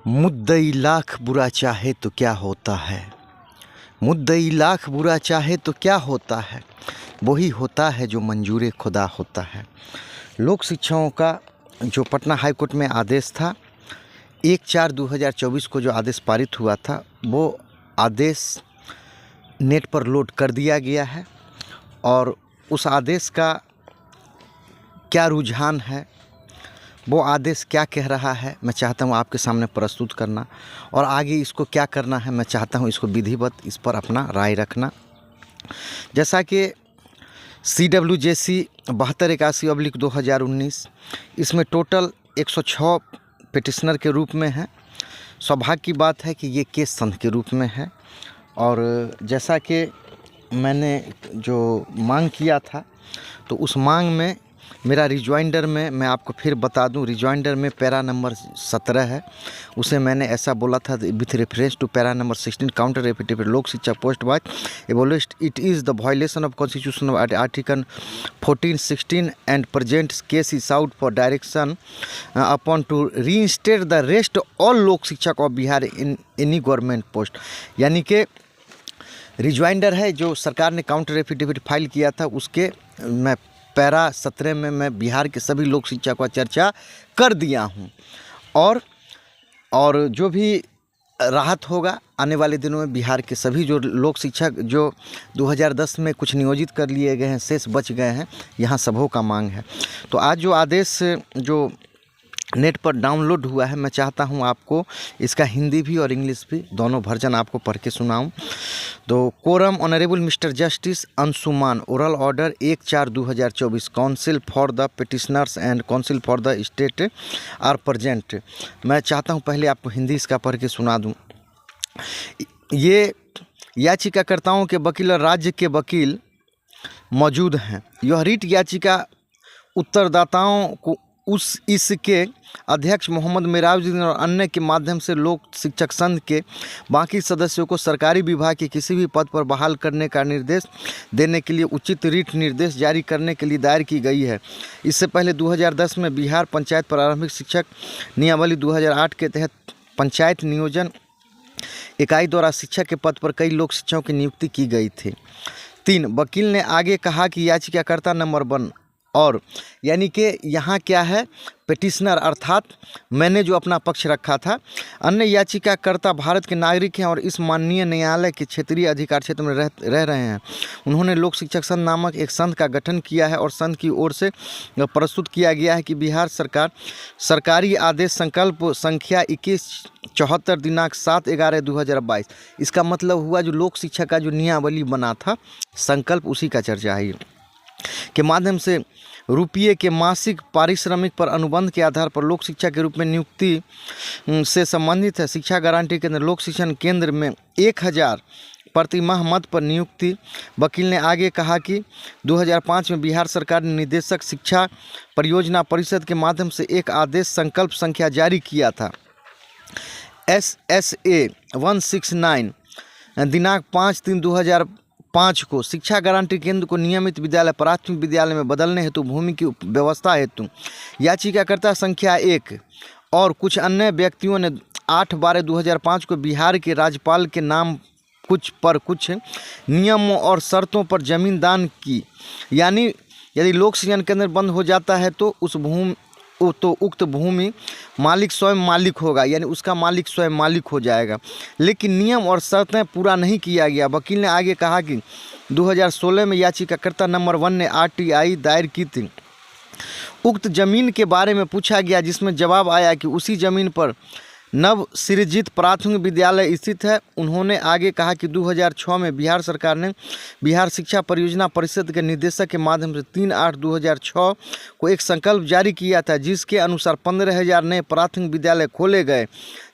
मुद्दई लाख बुरा चाहे तो क्या होता है, मुद्दई लाख बुरा चाहे तो क्या होता है, वही होता है जो मंजूर खुदा होता है। लोक शिक्षाओं का जो पटना हाई कोर्ट में आदेश था 1/4/2024 को जो आदेश पारित हुआ था, वो आदेश नेट पर लोड कर दिया गया है और उस आदेश का क्या रुझान है, वो आदेश क्या कह रहा है, मैं चाहता हूँ आपके सामने प्रस्तुत करना और आगे इसको क्या करना है, मैं चाहता हूँ इसको विधिवत इस पर अपना राय रखना। जैसा कि CWJC 7281/2019 इसमें टोटल 106 पिटिशनर के रूप में है। सौभाग्य की बात है कि ये केस संघ के रूप में है और जैसा कि मैंने जो मांग किया था तो उस मांग में मेरा रिजॉइंडर में मैं आपको फिर बता दूं, रिजॉइंडर में पैरा नंबर 17 है। उसे मैंने ऐसा बोला था with reference to para number 16 counter affidavit Lok Shiksha post wise evolved it is the violation of constitution of article 14-16 and present case is out for direction upon to reinstate the rest all Lok Shikshak of Bihar in any government post. यानी कि rejoinder है जो सरकार ने counter affidavit file किया था, उसके मैं पैरा 17 में मैं बिहार के सभी लोक शिक्षा का चर्चा कर दिया हूं और जो भी राहत होगा आने वाले दिनों में बिहार के सभी जो लोक शिक्षक जो 2010 में कुछ नियोजित कर लिए गए हैं, शेष बच गए हैं, यहाँ सबों का मांग है। तो आज जो आदेश जो नेट पर डाउनलोड हुआ है, मैं चाहता हूं आपको इसका हिंदी भी और इंग्लिश भी दोनों वर्जन आपको पढ़ के सुनाऊं। तो coram honourable mister justice Anshuman oral order 1/4/2024 counsel for the petitioners and counsel for the state are present. मैं चाहता हूं पहले आपको हिंदी इसका पढ़ के सुना दूं। ये याचिकाकर्ताओं के वकील और राज्य के वकील मौजूद हैं। यह रिट याचिका उत्तरदाताओं को इसके अध्यक्ष मोहम्मद मेराजुद्दीन और अन्य के माध्यम से लोक शिक्षक संघ के बाकी सदस्यों को सरकारी विभाग के किसी भी पद पर बहाल करने का निर्देश देने के लिए उचित रिट निर्देश जारी करने के लिए दायर की गई है। इससे पहले 2010 में बिहार पंचायत प्रारंभिक शिक्षक नियमावली 2008 के तहत पंचायत नियोजन इकाई द्वारा शिक्षक के पद पर कई लोक शिक्षकों की नियुक्ति की गई थी। 3 वकील ने आगे कहा कि याचिकाकर्ता नंबर 1 और यानी कि यहाँ क्या है, पिटिशनर अर्थात मैंने जो अपना पक्ष रखा था, अन्य याचिकाकर्ता भारत के नागरिक हैं और इस माननीय न्यायालय के क्षेत्रीय अधिकार क्षेत्र में रह रहे हैं। उन्होंने लोक शिक्षक संघ नामक एक संघ का गठन किया है और संघ की ओर से प्रस्तुत किया गया है कि बिहार सरकार सरकारी आदेश संकल्प संख्या 2174 दिनांक 7/11/2022, इसका मतलब हुआ जो लोक शिक्षा का जो नियमावली बना था संकल्प, उसी का चर्चा है, के माध्यम से रुपये के मासिक पारिश्रमिक पर अनुबंध के आधार पर लोक शिक्षा के रूप में नियुक्ति से संबंधित है। शिक्षा गारंटी केंद्र लोक शिक्षण केंद्र में 1000 प्रति माह मद पर नियुक्ति। वकील ने आगे कहा कि 2005 में बिहार सरकार ने निदेशक शिक्षा परियोजना परिषद के माध्यम से एक आदेश संकल्प संख्या जारी किया था SSA 169 दिनांक 5/3/2005 को शिक्षा गारंटी केंद्र को नियमित विद्यालय प्राथमिक विद्यालय में बदलने हेतु भूमि की व्यवस्था हेतु याचिकाकर्ता संख्या 1 और कुछ अन्य व्यक्तियों ने 8/12/2005 को बिहार के राज्यपाल के नाम कुछ नियमों और शर्तों पर जमीन दान की। यानी यदि लोक शिक्षण केंद्र बंद हो जाता है तो उक्त भूमि मालिक स्वयं मालिक होगा, यानी उसका मालिक स्वयं मालिक हो जाएगा, लेकिन नियम और शर्तें पूरा नहीं किया गया। वकील ने आगे कहा कि 2016 में याचिकाकर्ता नंबर 1 ने RTI दायर की थी। उक्त जमीन के बारे में पूछा गया जिसमें जवाब आया कि उसी जमीन पर नव सृजित प्राथमिक विद्यालय स्थित है। उन्होंने आगे कहा कि 2006 में बिहार सरकार ने बिहार शिक्षा परियोजना परिषद के निदेशक के माध्यम से 3/8/2006 को एक संकल्प जारी किया था, जिसके अनुसार 15,000 नए प्राथमिक विद्यालय खोले गए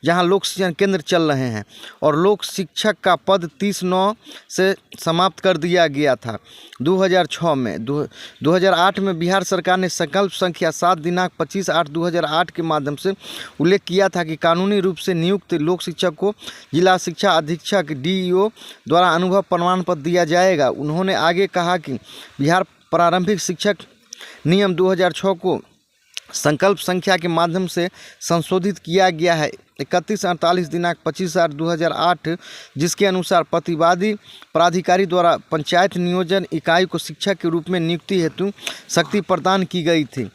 जहां लोक शिक्षण केंद्र चल रहे हैं और लोक शिक्षक का पद 30/9 से समाप्त कर दिया गया था 2006 में। 2008 में बिहार सरकार ने संकल्प संख्या 7 दिनांक 25/8/2008 के माध्यम से उल्लेख किया था कि कानूनी रूप से नियुक्त लोक शिक्षक को जिला शिक्षा अधीक्षक DEO द्वारा अनुभव प्रमाण पत्र दिया जाएगा। उन्होंने आगे कहा कि बिहार प्रारंभिक शिक्षक नियम 2006 को संकल्प संख्या के माध्यम से संशोधित किया गया है 31/48 दिनांक 25/8/2008, जिसके अनुसार प्रतिवादी प्राधिकारी द्वारा पंचायत नियोजन इकाई को शिक्षक के रूप में नियुक्ति हेतु शक्ति प्रदान की गई थी।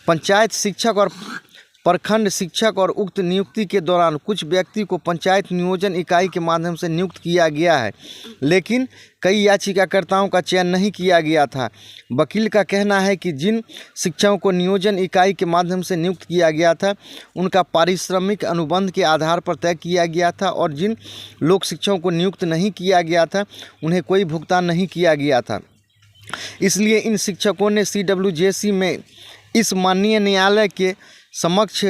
पंचायत शिक्षक और प्रखंड शिक्षक और उक्त नियुक्ति के दौरान कुछ व्यक्ति को पंचायत नियोजन इकाई के माध्यम से नियुक्त किया गया है, लेकिन कई याचिकाकर्ताओं का चयन नहीं किया गया था। वकील का कहना है कि जिन शिक्षकों को नियोजन इकाई के माध्यम से नियुक्त किया गया था उनका पारिश्रमिक अनुबंध के आधार पर तय किया गया था और जिन लोक शिक्षकों को नियुक्त नहीं किया गया था उन्हें कोई भुगतान नहीं किया गया था। इसलिए इन शिक्षकों ने CWJC में इस माननीय न्यायालय के समक्ष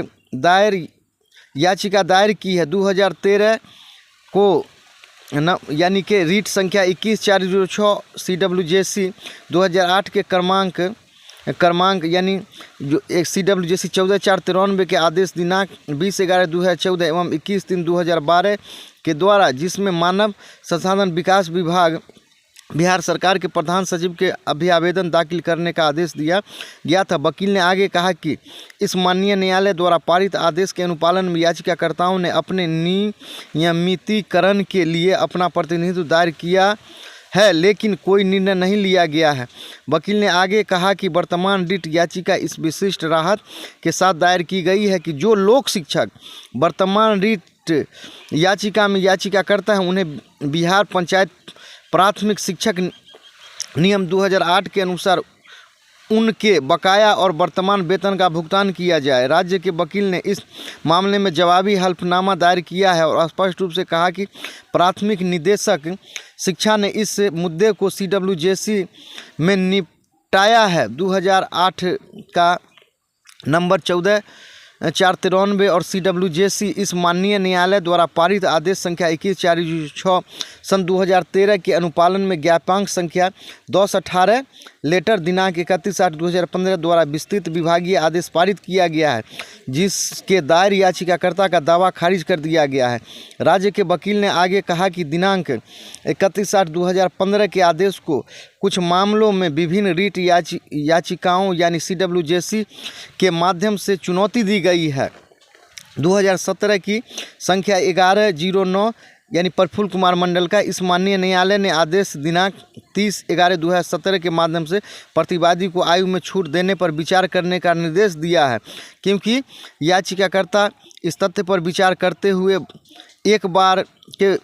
याचिका दायर की है। 2013 को यानी कि रीट संख्या 21406 CWJC 2008 के क्रमांक यानी जो एक CWJC 14493 के आदेश दिनांक 20/11/2014 एवं 21/3/2012 के द्वारा, जिसमें मानव संसाधन विकास विभाग बिहार सरकार के प्रधान सचिव के अभिआवेदन दाखिल करने का आदेश दिया गया था। वकील ने आगे कहा कि इस माननीय न्यायालय द्वारा पारित आदेश के अनुपालन में याचिकाकर्ताओं ने अपने नियमितीकरण के लिए अपना प्रतिनिधित्व दायर किया है, लेकिन कोई निर्णय नहीं लिया गया है। वकील ने आगे कहा कि वर्तमान रिट याचिका इस विशिष्ट राहत के साथ दायर की गई है कि जो लोक शिक्षक वर्तमान रिट याचिका में याचिकाकर्ता हैं उन्हें बिहार पंचायत प्राथमिक शिक्षक नियम 2008 के अनुसार उनके बकाया और वर्तमान वेतन का भुगतान किया जाए। राज्य के वकील ने इस मामले में जवाबी हल्फनामा दायर किया है और स्पष्ट रूप से कहा कि प्राथमिक निदेशक शिक्षा ने इस मुद्दे को CWJC में निपटाया है। 2008 का नंबर 14493 और CWJC इस माननीय न्यायालय द्वारा पारित आदेश संख्या 21406 सन 2013 के अनुपालन में ज्ञापांक संख्या 1018 लेटर दिनांक 31/8/2015 द्वारा विस्तृत विभागीय आदेश पारित किया गया है, जिसके दायर याचिकाकर्ता का दावा खारिज कर दिया गया है। राज्य के वकील ने आगे कहा कि दिनांक 31/8/2015 के आदेश को कुछ मामलों में विभिन्न रीट याचिकाओं यानी CWJC के माध्यम से चुनौती दी गई है। 2017 की संख्या 1109 यानी प्रफुल्ल कुमार मंडल का इस माननीय न्यायालय ने आदेश दिनांक 30/11/2017 के माध्यम से प्रतिवादी को आयु में छूट देने पर विचार करने का निर्देश दिया है, क्योंकि याचिकाकर्ता इस तथ्य पर विचार करते हुए एक बार के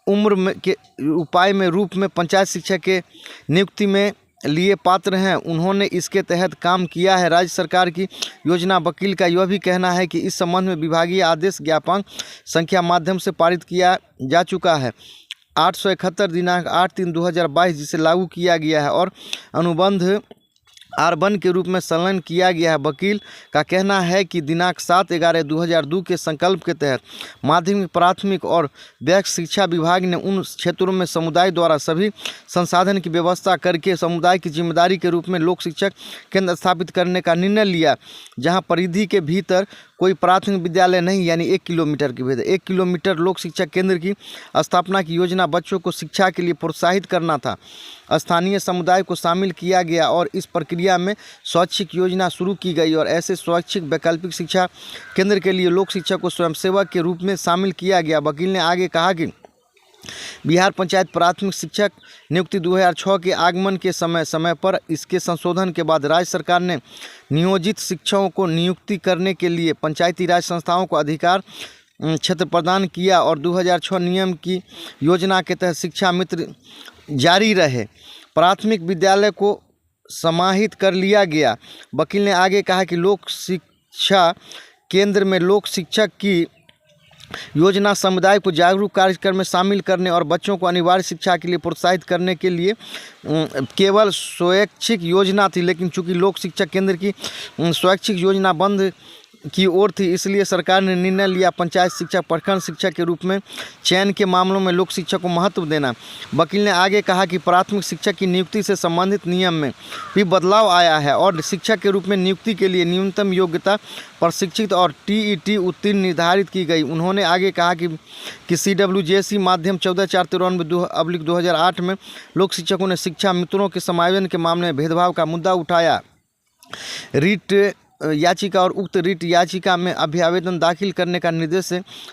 उम्र में के उपाय में रूप में पंचायत शिक्षक के नियुक्ति में लिए पात्र हैं, उन्होंने इसके तहत काम किया है। राज्य सरकार की योजना वकील का यह भी कहना है कि इस संबंध में विभागीय आदेश ज्ञापन संख्या माध्यम से पारित किया जा चुका है 871 दिनांक 8/3/2022, जिसे लागू किया गया है और अनुबंध R1 के रूप में संलग्न किया गया है। वकील का कहना है कि दिनांक 7/11/2002 के संकल्प के तहत माध्यमिक प्राथमिक और वैश्विक शिक्षा विभाग ने उन क्षेत्रों में समुदाय द्वारा सभी संसाधन की व्यवस्था करके समुदाय की जिम्मेदारी के रूप में लोक शिक्षक केंद्र स्थापित करने का निर्णय लिया, जहां परिधि के भीतर कोई प्राथमिक विद्यालय नहीं, यानी 1 किलोमीटर के भीतर 1 किलोमीटर लोक शिक्षा केंद्र की स्थापना की योजना बच्चों को शिक्षा के लिए प्रोत्साहित करना था। स्थानीय समुदाय को शामिल किया गया और इस प्रक्रिया में स्वैच्छिक योजना शुरू की गई और ऐसे स्वैच्छिक वैकल्पिक शिक्षा केंद्र के लिए लोक शिक्षक को स्वयंसेवक के रूप में शामिल किया गया। वकील ने आगे कहा कि बिहार पंचायत प्राथमिक शिक्षक नियुक्ति 2006 के आगमन के समय पर इसके संशोधन के बाद राज्य सरकार ने नियोजित शिक्षकों को नियुक्ति करने के लिए पंचायती राज संस्थाओं को अधिकार क्षेत्र प्रदान किया और 2006 नियम की योजना के तहत शिक्षा मित्र जारी रहे। प्राथमिक विद्यालय को समाहित कर लिया गया। वकील ने आगे कहा कि लोक शिक्षा केंद्र में लोक शिक्षक की योजना समुदाय को जागरूक कार्यक्रम में शामिल करने और बच्चों को अनिवार्य शिक्षा के लिए प्रोत्साहित करने के लिए केवल स्वैच्छिक योजना थी, लेकिन चूंकि लोक शिक्षा केंद्र की स्वैच्छिक योजना बंद की ओर थी, इसलिए सरकार ने निर्णय लिया पंचायत शिक्षक प्रखंड शिक्षक के रूप में चयन के मामलों में लोक शिक्षक को महत्व देना। वकील ने आगे कहा कि प्राथमिक शिक्षक की नियुक्ति से संबंधित नियम में भी बदलाव आया है और शिक्षक के रूप में नियुक्ति के लिए न्यूनतम योग्यता प्रशिक्षित और TET उत्तीर्ण निर्धारित की गई। उन्होंने आगे कहा कि CWJC माध्यम 14/4/2008 में लोक शिक्षकों ने शिक्षा मित्रों के समायोजन के मामले में भेदभाव का मुद्दा उठाया। रीट याचिका और उक्त रिट याचिका में अभ्यावेदन दाखिल करने का निर्देश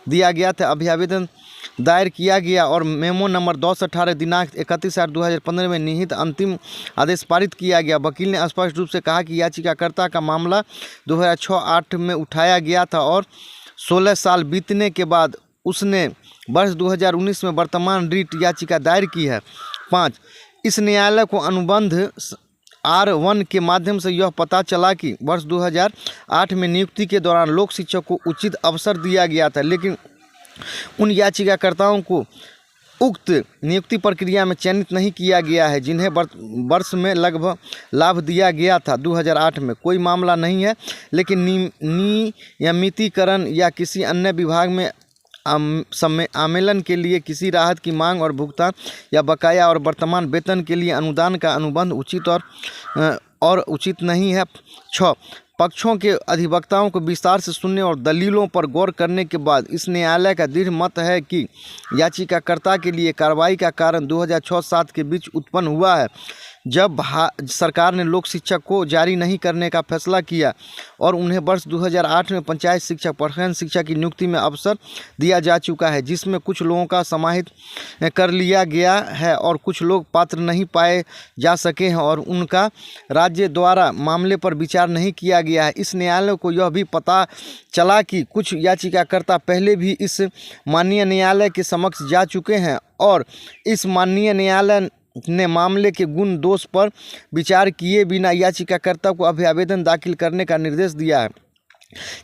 दिया गया था। अभ्यावेदन दायर किया गया और मेमो नंबर 10/18 दिनांक 31/8/2015 में निहित अंतिम आदेश पारित किया गया। वकील ने स्पष्ट रूप से कहा कि याचिकाकर्ता का मामला 2006-08 में उठाया गया था और 16 साल बीतने के बाद उसने वर्ष 2019 में वर्तमान रिट याचिका दायर की है। 5. इस न्यायालय को अनुबंध R1 के माध्यम से यह पता चला कि वर्ष 2008 में नियुक्ति के दौरान लोक शिक्षक को उचित अवसर दिया गया था, लेकिन उन याचिकाकर्ताओं को उक्त नियुक्ति प्रक्रिया में चयनित नहीं किया गया है जिन्हें वर्ष में लगभग लाभ दिया गया था। 2008 में कोई मामला नहीं है, लेकिन नियमितीकरण या किसी अन्य विभाग में आमेलन के लिए किसी राहत की मांग और भुगतान या बकाया और वर्तमान वेतन के लिए अनुदान का अनुबंध उचित और उचित नहीं है। 6. पक्षों के अधिवक्ताओं को विस्तार से सुनने और दलीलों पर गौर करने के बाद इस न्यायालय का दृढ़ मत है कि याचिकाकर्ता के लिए कार्रवाई का कारण 2006-07 के बीच उत्पन्न हुआ है, जब सरकार ने लोक शिक्षक को जारी नहीं करने का फैसला किया और उन्हें वर्ष 2008 में पंचायत शिक्षक प्रखंड शिक्षक की नियुक्ति में अवसर दिया जा चुका है, जिसमें कुछ लोगों का समाहित कर लिया गया है और कुछ लोग पात्र नहीं पाए जा सके हैं और उनका राज्य द्वारा मामले पर विचार नहीं किया गया है। इस न्यायालय को यह भी पता चला कि कुछ याचिकाकर्ता पहले भी इस माननीय न्यायालय के समक्ष जा चुके हैं और इस माननीय न्यायालय ने मामले के गुण दोष पर विचार किए बिना याचिकाकर्ता को अभ्यावेदन दाखिल करने का निर्देश दिया है,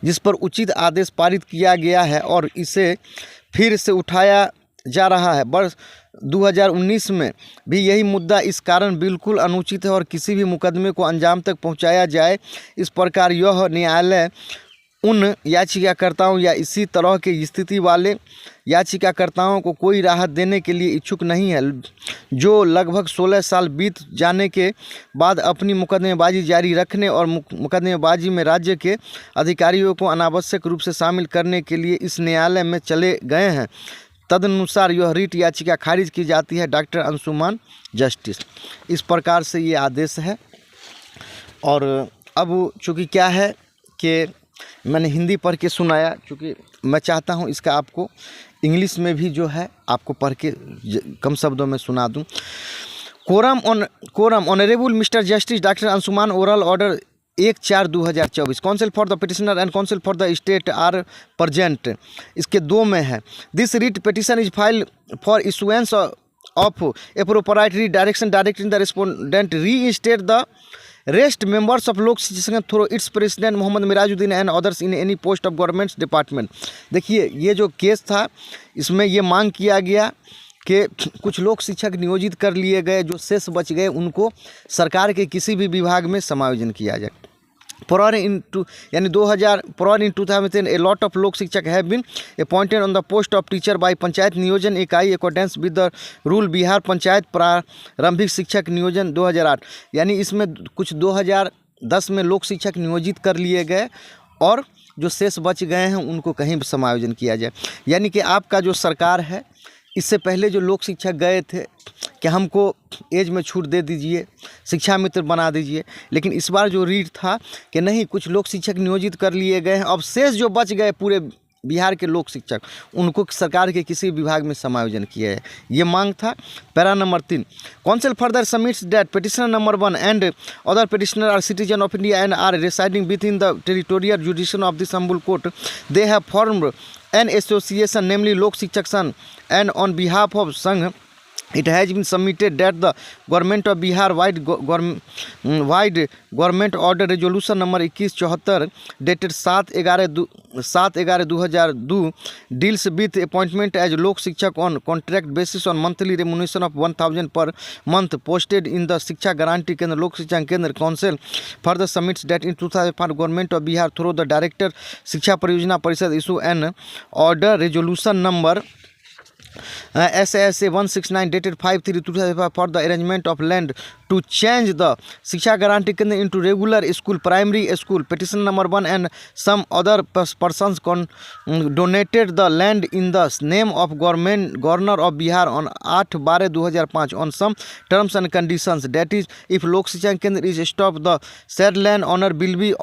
जिस पर उचित आदेश पारित किया गया है और इसे फिर से उठाया जा रहा है। वर्ष 2019 में भी यही मुद्दा इस कारण बिल्कुल अनुचित है और किसी भी मुकदमे को अंजाम तक पहुंचाया जाए। इस प्रकार यह न्यायालय उन याचिकाकर्ताओं या इसी तरह की स्थिति वाले याचिकाकर्ताओं को कोई राहत देने के लिए इच्छुक नहीं है, जो लगभग 16 साल बीत जाने के बाद अपनी मुकदमेबाजी जारी रखने और मुकदमेबाजी में राज्य के अधिकारियों को अनावश्यक रूप से शामिल करने के लिए इस न्यायालय में चले गए हैं। तदनुसार यह रिट याचिका खारिज की जाती है। Doctor Anshuman justice. इस प्रकार से ये आदेश है। और अब चूँकि क्या है कि मैंने हिंदी पढ़ के सुनाया, क्योंकि मैं चाहता हूँ इसका आपको इंग्लिश में भी जो है आपको पढ़ के कम शब्दों में सुना दूँ। Coram honourable mister justice doctor Anshuman oral order 1/4/2024 counsel for the petitioner and counsel for the state are present. इसके 2 में है। This writ petition is file for issuance of appropriate direction directing the respondent reinstate the rest members of Lok Shikshak through its president Mohammad Mirajuddin and others in any post of government department. देखिए, ये जो case था इसमें ये मांग किया गया कि कुछ लोक शिक्षक नियोजित कर लिए गए, जो शेष बच गए उनको सरकार के किसी भी विभाग में समायोजन किया जाए। Prior in 2010 a lot of lok शिक्षक have been appointed on the post of teacher by panchayat नियोजन इकाई accordance with the rule Bihar panchayat प्रारंभिक शिक्षक नियोजन 2008। यानी इसमें कुछ 2010 में लोक शिक्षक नियोजित कर लिए गए और जो शेष बच गए हैं उनको कहीं भी समायोजन किया जाए। यानी कि आपका जो सरकार है, इससे पहले जो लोक शिक्षक गए थे कि हमको एज में छूट दे दीजिए, शिक्षा मित्र बना दीजिए, लेकिन इस बार जो रीट था कि नहीं, कुछ लोक शिक्षक नियोजित कर लिए गए हैं, अब शेष जो बच गए पूरे बिहार के लोक शिक्षक उनको सरकार के किसी विभाग में समायोजन किया है, ये मांग था। Para number 3, counsel further submits that petitioner number 1 and other petitioner are citizen of India and are residing within the territorial jurisdiction of this humble court they have formed an association namely Lok Shikshak Sangh and on behalf of Sangh it has been submitted that the government of Bihar wide government order resolution number 2174 dated 7/11/2002 deals with appointment as lok शिक्षक on contract basis on monthly remuneration of 1000 per month posted in the शिक्षा guarantee केंद्र लोक शिक्षा केंद्र council further submits that in 2005 government of Bihar through the director शिक्षा परियोजना परिषद issue an order resolution number SSA 169 dated 5/3/2005 for the arrangement of land to change the Shiksha Guarantee Kendra into regular school, primary school. Petition number 1 and some other persons donated the land in the name of Governor of Bihar on 8/12/2005 on some terms and conditions. That is, if Lok Shiksha Kendra is stopped, the said land owner will be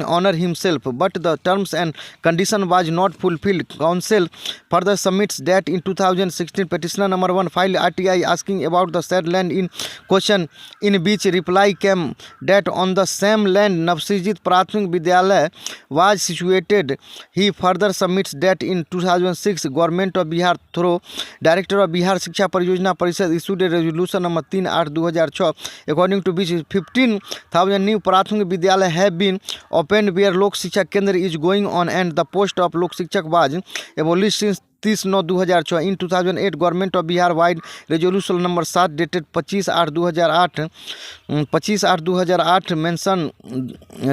honor himself. But the terms and condition was not fulfilled. Council further submits that in 2016 petitioner number 1 filed RTI asking about the said land in question, in which reply came that on the same land Navsrijit Prathmik Vidyalaya was situated. He further submits that in 2006 Government of Bihar through Director of Bihar Shiksha Pariyojana Parishad issued a resolution number 3/8/2006 according to which 15,000 new Prathmik Vidyalaya have been opened where Lok Shiksha Kendra is going on, and the post of Lok Shikshak was abolished since 30/9/2006. In 2008 Government of Bihar wide resolution number 7 dated 25/8/2008 mentioned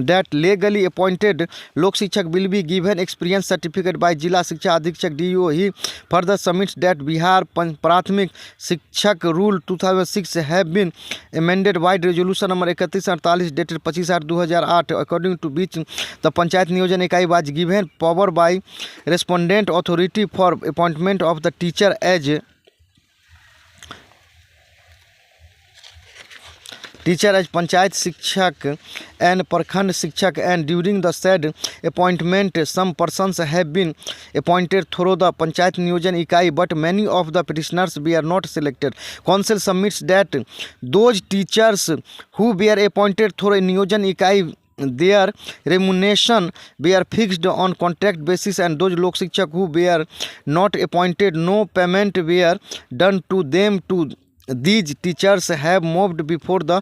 that legally appointed Lok Shikshak will be given experience certificate by Jila Shiksha Adhikshak DO. He further submits that Bihar Prathmik Shikshak Rule 2006 have been amended wide resolution number 3148 dated 25/8/2008 according to which the Panchayat Niyojan Ikai was given power by respondent authority for appointment of the teacher as Panchayat Shikshak and Prakhand Shikshak, and during the said appointment some persons have been appointed through the Panchayat Niyojan Ikai, but many of the petitioners were not selected. Council submits that those teachers who were appointed through a Niyojan Ikai, their remuneration were fixed on contract basis, and those Lok Shikshak who were not appointed, no payment were done to them. To these teachers have moved before the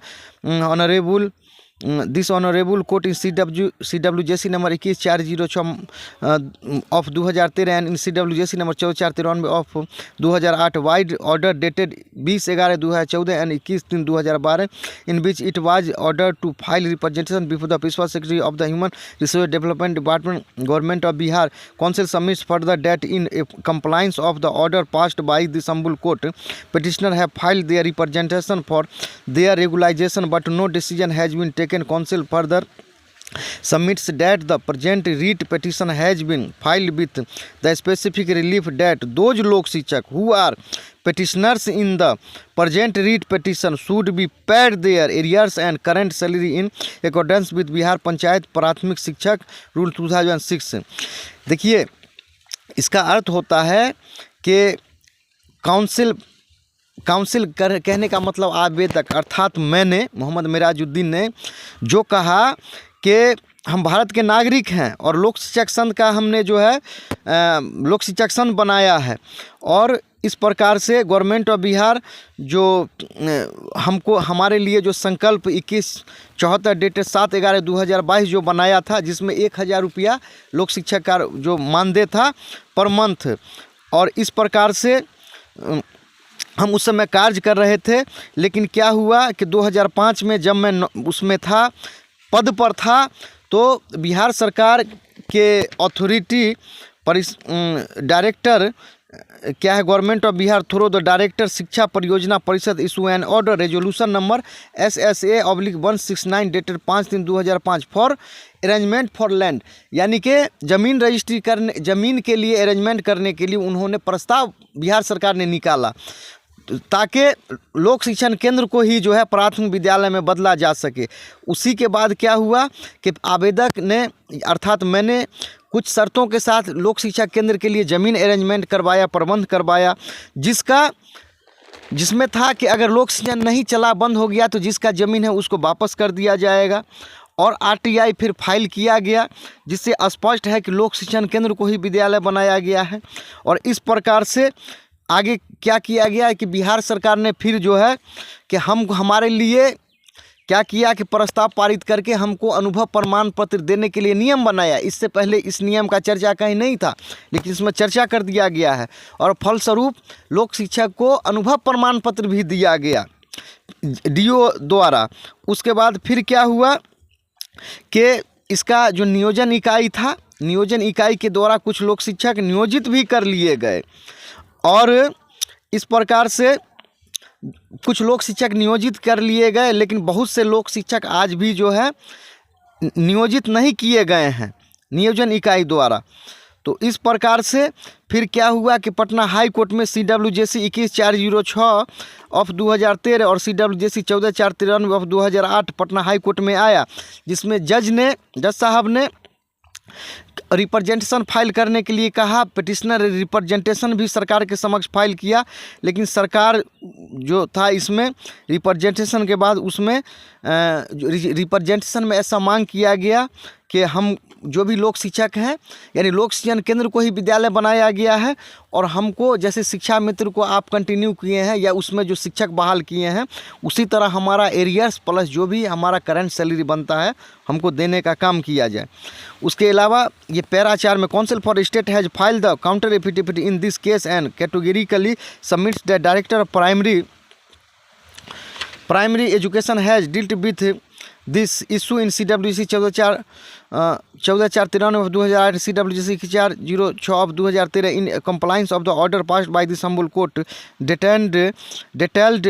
this honorable court in CWJC number 21/406 of 2013 and in CWJC number 4493 of 2008 wide order dated 20/11/2014 and 21/3/2012 in which it was ordered to file representation before the Principal Secretary of the Human Resource Development Department, Government of Bihar. Council submits further that in compliance of the order passed by the Sambul court, petitioner have filed their representation for their regularization, but no decision has been taken. Council further submits that the present writ petition has been filed with the specific relief that those Lok Shikshak who are petitioners in the present writ petition should be paid their arrears and current salary in accordance with Bihar Panchayat Prathmik Shikshak Rule 2006. देखिए, इसका अर्थ होता है कि council कहने का मतलब आवेदक अर्थात मैंने मोहम्मद मिराजुद्दीन ने जो कहा कि हम भारत के नागरिक हैं और लोक शिक्षक संघ का हमने जो है लोक शिक्षक संघ बनाया है, और इस प्रकार से गवर्नमेंट ऑफ बिहार जो हमको हमारे लिए जो संकल्प 2174 डेटेड 7/11/2022 जो बनाया था, जिसमें 1000 रुपया लोक शिक्षक का जो मानदेय था पर मंथ, और इस प्रकार से हम उस समय कार्य कर रहे थे। लेकिन क्या हुआ कि 2005 में जब मैं उसमें था, पद पर था, तो बिहार सरकार के अथॉरिटी डायरेक्टर क्या है, government of Bihar through the director शिक्षा परियोजना परिषद issue an order resolution number SSA/169 dated 5/3/2005 for arrangement for land, यानी कि ज़मीन रजिस्ट्री करने, ज़मीन के लिए अरेंजमेंट करने के लिए उन्होंने प्रस्ताव बिहार सरकार ने निकाला ताकि लोक शिक्षण केंद्र को ही जो है प्राथमिक विद्यालय में बदला जा सके। उसी के बाद क्या हुआ कि आवेदक ने अर्थात मैंने कुछ शर्तों के साथ लोक शिक्षा केंद्र के लिए ज़मीन अरेंजमेंट करवाया, प्रबंध करवाया, जिसमें था कि अगर लोक शिक्षण नहीं चला, बंद हो गया, तो जिसका ज़मीन है उसको वापस कर दिया जाएगा, और RTI फिर फाइल किया गया, जिससे स्पष्ट है कि लोक शिक्षण केंद्र को ही विद्यालय बनाया गया है। और इस प्रकार से आगे क्या किया गया है कि बिहार सरकार ने फिर जो है कि हमारे लिए क्या किया कि प्रस्ताव पारित करके हमको अनुभव प्रमाण पत्र देने के लिए नियम बनाया। इससे पहले इस नियम का चर्चा कहीं नहीं था, लेकिन इसमें चर्चा कर दिया गया है, और फलस्वरूप लोक शिक्षक को अनुभव प्रमाण पत्र भी दिया गया DO द्वारा। उसके बाद फिर क्या हुआ कि इसका जो नियोजन इकाई था, नियोजन इकाई के द्वारा कुछ लोक शिक्षक नियोजित भी कर लिए गए, और इस प्रकार से कुछ लोक शिक्षक नियोजित कर लिए गए, लेकिन बहुत से लोक शिक्षक आज भी जो है नियोजित नहीं किए गए हैं नियोजन इकाई द्वारा। तो इस प्रकार से फिर क्या हुआ कि पटना हाई कोर्ट में CWJC 21406 ऑफ 2013 और CWJC 14493 of 2008 Patna high court में आया, जिसमें जज साहब ने रिप्रेजेंटेशन फाइल करने के लिए कहा। पिटिशनर रिप्रेजेंटेशन भी सरकार के समक्ष फाइल किया, लेकिन सरकार जो था इसमें रिप्रेजेंटेशन के बाद उसमें रिप्रेजेंटेशन में ऐसा मांग किया गया कि हम जो भी लोक शिक्षक हैं, यानी लोक शिक्षण केंद्र को ही विद्यालय बनाया गया है, और हमको जैसे शिक्षा मित्र को आप कंटिन्यू किए हैं या उसमें जो शिक्षक बहाल किए हैं, उसी तरह हमारा एरियर्स प्लस जो भी हमारा करंट सैलरी बनता है हमको देने का काम किया जाए। उसके अलावा ये पैरा 4 में counsel for state has file the counter affidavit in this case and categorically submits the director of primary education has dealt with this issue in CWJC 14493 of 2008, CWJC 406 of 2013 in compliance of the order passed by the Sambul court. Detailed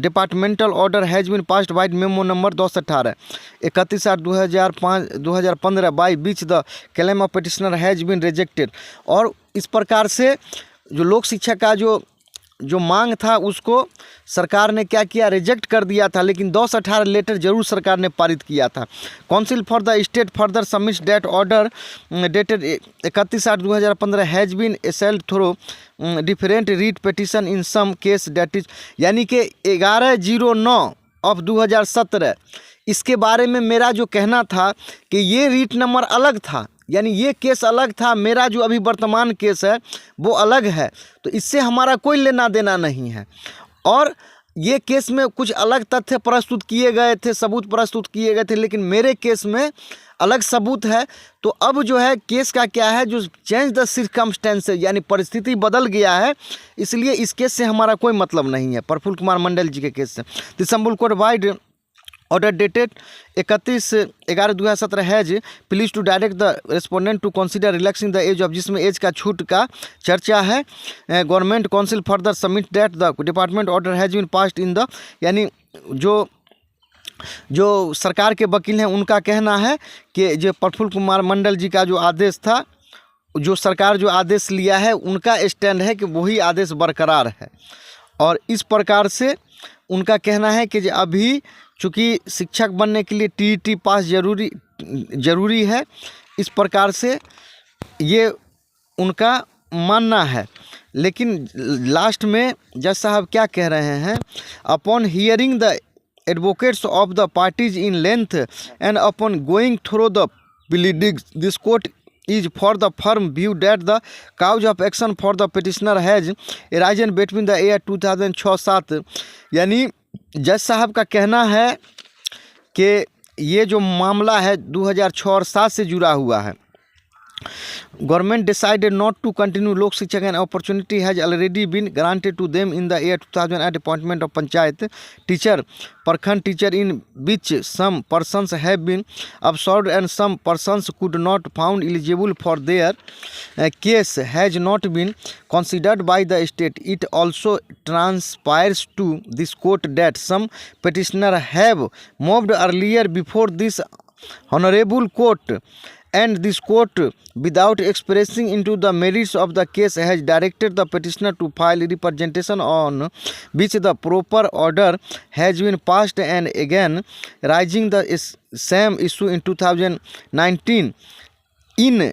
departmental order has been passed by memo number 1018 31/8/2015 by which the claim of petitioner has been rejected। और इस प्रकार से जो लोक शिक्षा का जो मांग था उसको सरकार ने क्या किया, रिजेक्ट कर दिया था, लेकिन 1018 लेटर जरूर सरकार ने पारित किया था। Counsel for the state further submits that order dated 31/8/2015 has been assailed through different writ petition in some case date is, यानी कि 11/09 ऑफ 2017 इसके बारे में मेरा जो कहना था कि ये रीट नंबर अलग था, यानी ये केस अलग था, मेरा जो अभी वर्तमान केस है वो अलग है, तो इससे हमारा कोई लेना देना नहीं है। और ये केस में कुछ अलग तथ्य प्रस्तुत किए गए थे, सबूत प्रस्तुत किए गए थे, लेकिन मेरे केस में अलग सबूत है। तो अब जो है केस का क्या है, जो चेंज द सर्कमस्टेंसेस, यानी परिस्थिति बदल गया है, इसलिए इस केस से हमारा कोई मतलब नहीं है, प्रफुल्ल कुमार मंडल जी के केस से। The Sambhal court vide order dated 31/11/2017 has pleased to direct the respondent to consider relaxing the age of, जिसमें एज का छूट का चर्चा है। Government counsel further submit that the department order has been passed in the, यानी जो सरकार के वकील हैं उनका कहना है कि जो प्रफुल्ल कुमार मंडल जी का जो आदेश था, जो सरकार जो आदेश लिया है उनका स्टैंड है कि वही आदेश बरकरार है। और इस प्रकार से उनका कहना है कि अभी चूँकि शिक्षक बनने के लिए TET पास ज़रूरी है, इस प्रकार से ये उनका मानना है। लेकिन लास्ट में जज साहब क्या कह रहे हैं, upon hearing the advocates of the parties in length and upon going through the pleadings this court is for the firm view that the cause of action for the petitioner has arisen between the year 2006-7, यानी जज साहब का कहना है कि ये जो मामला है 2006 और 7 से जुड़ा हुआ है। Government decided not to continue Lok Shikshak, and opportunity has already been granted to them in the year 2008 appointment of Panchayat teacher, Parkhan teacher, in which some persons have been absorbed and some persons could not found eligible for their case has not been considered by the state. It also transpires to this court that some petitioner have moved earlier before this honorable court, and this court, without expressing into the merits of the case, has directed the petitioner to file representation on which the proper order has been passed, and again raising the same issue in 2019 in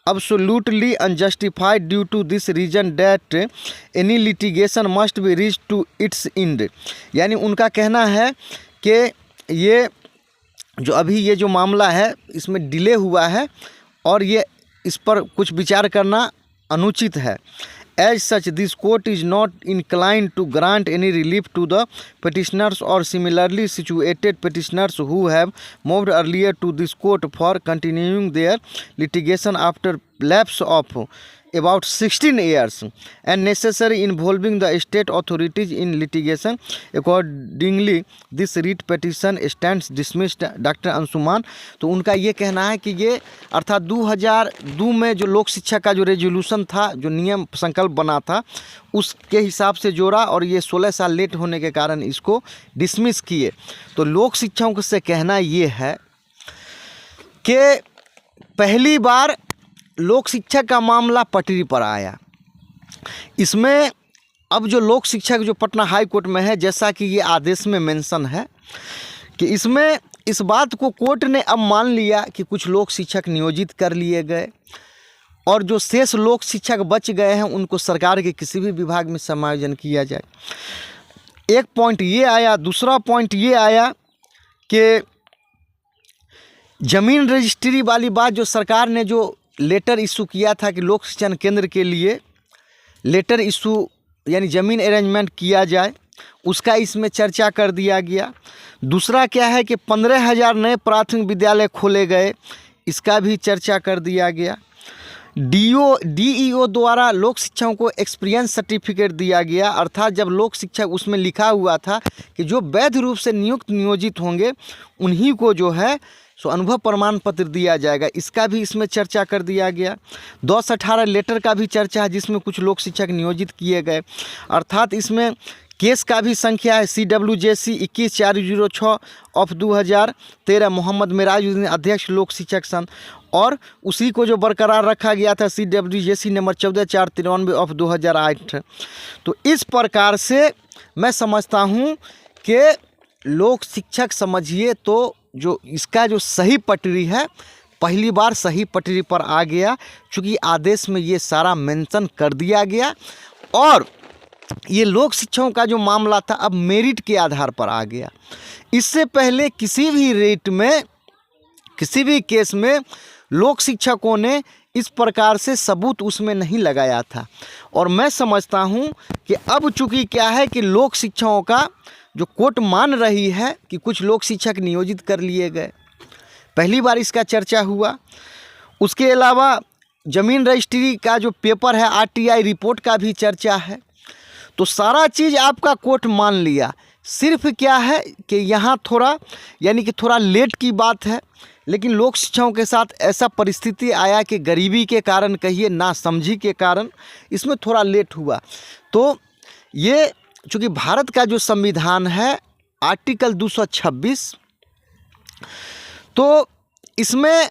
absolutely unjustified due to this reason that any litigation must be reached to its end। यानी उनका कहना है कि ये जो अभी ये जो मामला है इसमें डिले हुआ है और ये इस पर कुछ विचार करना अनुचित है। As such, this court is not inclined to grant any relief to the petitioners or similarly situated petitioners who have moved earlier to this court for continuing their litigation after lapse of about 16 years and necessary involving the state authorities in litigation. Accordingly, this writ petition stands dismissed. Doctor Anshuman, तो उनका ये कहना है कि ये अर्थात 2002 में जो लोक शिक्षा का जो रेजोल्यूशन था, जो नियम संकल्प बना था, उसके हिसाब से जोड़ा और ये 16 साल लेट होने के कारण इसको डिसमिस किए। तो लोक शिक्षकों से कहना ये है कि पहली बार लोक शिक्षक का मामला पटरी पर आया। इसमें अब जो लोक शिक्षक जो पटना हाई कोर्ट में है, जैसा कि ये आदेश में मेंशन है कि इसमें इस बात को कोर्ट ने अब मान लिया कि कुछ लोक शिक्षक नियोजित कर लिए गए और जो शेष लोक शिक्षक बच गए हैं उनको सरकार के किसी भी विभाग में समायोजन किया जाए। एक पॉइंट ये आया। दूसरा पॉइंट ये आया कि ज़मीन रजिस्ट्री वाली बात, जो सरकार ने जो लेटर इशू किया था कि लोक शिक्षण केंद्र के लिए लेटर इशू यानी ज़मीन अरेंजमेंट किया जाए, उसका इसमें चर्चा कर दिया गया। दूसरा क्या है कि 15,000 नए प्राथमिक विद्यालय खोले गए, इसका भी चर्चा कर दिया गया। DEO द्वारा लोक शिक्षकों को एक्सपीरियंस सर्टिफिकेट दिया गया, अर्थात जब लोक शिक्षक उसमें लिखा हुआ था कि जो वैध रूप से नियोजित होंगे उन्हीं को जो है सो अनुभव प्रमाण पत्र दिया जाएगा, इसका भी इसमें चर्चा कर दिया गया। 10-18 लेटर का भी चर्चा है जिसमें कुछ लोक शिक्षक नियोजित किए गए, अर्थात इसमें केस का भी संख्या है CWJC 21-406 ऑफ 2013 मोहम्मद मिराजुद्दीन अध्यक्ष लोक शिक्षक संघ, और उसी को जो बरकरार रखा गया था CWJC नंबर 14-493 ऑफ 2008। तो इस प्रकार से मैं समझता हूँ कि लोक शिक्षक समझिए तो जो इसका जो सही पटरी है, पहली बार सही पटरी पर आ गया, चूँकि आदेश में ये सारा मेंशन कर दिया गया। और ये लोक शिक्षकों का जो मामला था अब मेरिट के आधार पर आ गया। इससे पहले किसी भी रेट में, किसी भी केस में लोक शिक्षकों ने इस प्रकार से सबूत उसमें नहीं लगाया था। और मैं समझता हूँ कि अब चूँकि क्या है कि लोक शिक्षकों का जो कोर्ट मान रही है कि कुछ लोक शिक्षक नियोजित कर लिए गए, पहली बार इसका चर्चा हुआ। उसके अलावा ज़मीन रजिस्ट्री का जो पेपर है RTI रिपोर्ट का भी चर्चा है। तो सारा चीज़ आपका कोर्ट मान लिया। सिर्फ क्या है कि यहाँ थोड़ा यानी कि थोड़ा लेट की बात है, लेकिन लोक शिक्षकों के साथ ऐसा परिस्थिति आया कि गरीबी के कारण कहिए, ना समझी के कारण इसमें थोड़ा लेट हुआ। तो ये चूँकि भारत का जो संविधान है आर्टिकल 226, तो इसमें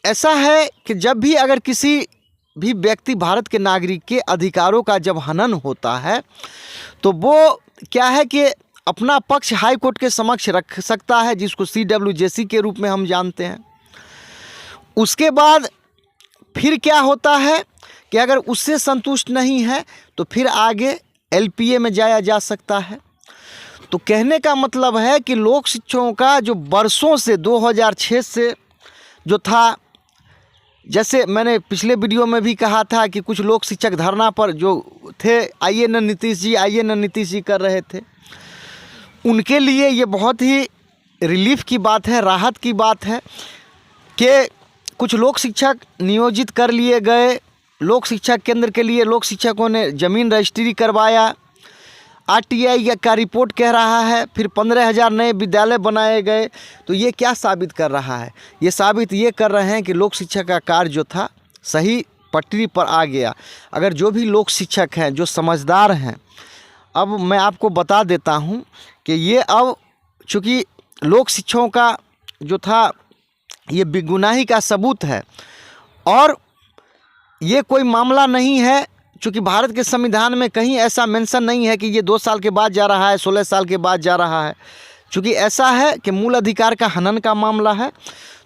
ऐसा है कि जब भी अगर किसी भी व्यक्ति भारत के नागरिक के अधिकारों का जब हनन होता है तो वो क्या है कि अपना पक्ष हाई कोर्ट के समक्ष रख सकता है, जिसको CWJC के रूप में हम जानते हैं। उसके बाद फिर क्या होता है कि अगर उससे संतुष्ट नहीं है तो फिर आगे LPA में जाया जा सकता है। तो कहने का मतलब है कि लोक शिक्षकों का जो वर्षों से 2006 से जो था, जैसे मैंने पिछले वीडियो में भी कहा था कि कुछ लोक शिक्षक धरना पर जो थे, आइए न नीतीश जी कर रहे थे, उनके लिए ये बहुत ही रिलीफ की बात है, राहत की बात है कि कुछ लोक शिक्षक नियोजित कर लिए गए। लोक शिक्षा केंद्र के लिए लोक शिक्षकों ने ज़मीन रजिस्ट्री करवाया, RTI का रिपोर्ट कह रहा है, फिर 15,000 नए विद्यालय बनाए गए। तो ये क्या साबित कर रहा है? ये साबित ये कर रहे हैं कि लोक शिक्षा का कार्य जो था सही पटरी पर आ गया। अगर जो भी लोक शिक्षक हैं जो समझदार हैं, अब मैं आपको बता देता हूँ कि ये अब चूँकि लोक शिक्षकों का जो था ये बेगुनाही का सबूत है और ये कोई मामला नहीं है, चूँकि भारत के संविधान में कहीं ऐसा मेंशन नहीं है कि ये 2 साल के बाद जा रहा है, 16 साल के बाद जा रहा है। चूँकि ऐसा है कि मूल अधिकार का हनन का मामला है।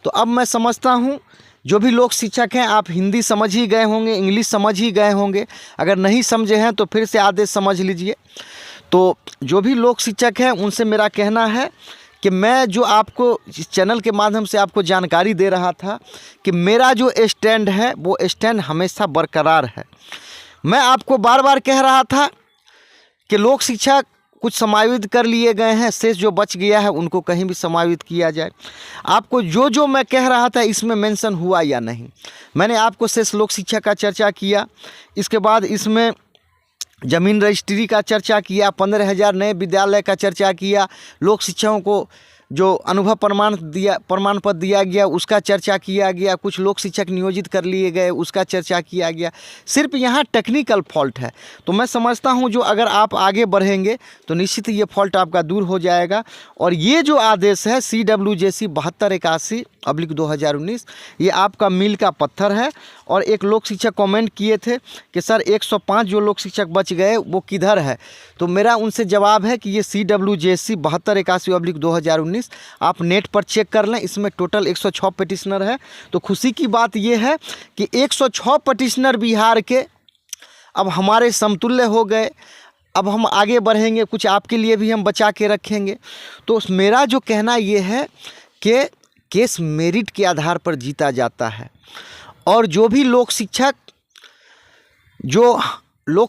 तो अब मैं समझता हूँ जो भी लोक शिक्षक हैं, आप हिंदी समझ ही गए होंगे, इंग्लिश समझ ही गए होंगे, अगर नहीं समझे हैं तो फिर से आदेश समझ लीजिए। तो जो भी लोक शिक्षक हैं उनसे मेरा कहना है कि मैं जो आपको इस चैनल के माध्यम से आपको जानकारी दे रहा था कि मेरा जो स्टैंड है वो स्टैंड हमेशा बरकरार है। मैं आपको बार बार कह रहा था कि लोक शिक्षक कुछ समायोजित कर लिए गए हैं, शेष जो बच गया है उनको कहीं भी समायोजित किया जाए। आपको जो जो मैं कह रहा था इसमें मेंशन हुआ या नहीं, मैंने आपको शेष लोक शिक्षा का चर्चा किया। इसके बाद इसमें ज़मीन रजिस्ट्री का चर्चा किया, 15,000 नए विद्यालय का चर्चा किया, लोक शिक्षकों को जो अनुभव प्रमाण पत्र दिया गया उसका चर्चा किया गया, कुछ लोक शिक्षक नियोजित कर लिए गए उसका चर्चा किया गया। सिर्फ यहाँ टेक्निकल फॉल्ट है, तो मैं समझता हूँ जो अगर आप आगे बढ़ेंगे तो निश्चित ये फॉल्ट आपका दूर हो जाएगा। और ये जो आदेश है CWJC 7281/2019 ये आपका मील का पत्थर है। और एक लोक शिक्षक कमेंट किए थे कि सर 105 जो लोक शिक्षक बच गए वो किधर है, तो मेरा उनसे जवाब है कि ये CWJC 7281/2019 आप नेट पर चेक कर लें, इसमें टोटल 106 पिटिशनर है। तो खुशी की बात ये है कि 106 पिटिशनर बिहार के अब हमारे समतुल्य हो गए। अब हम आगे बढ़ेंगे, कुछ आपके लिए भी हम बचा के रखेंगे। तो मेरा जो कहना ये है कि केस मेरिट के आधार पर जीता जाता है, और जो भी लोक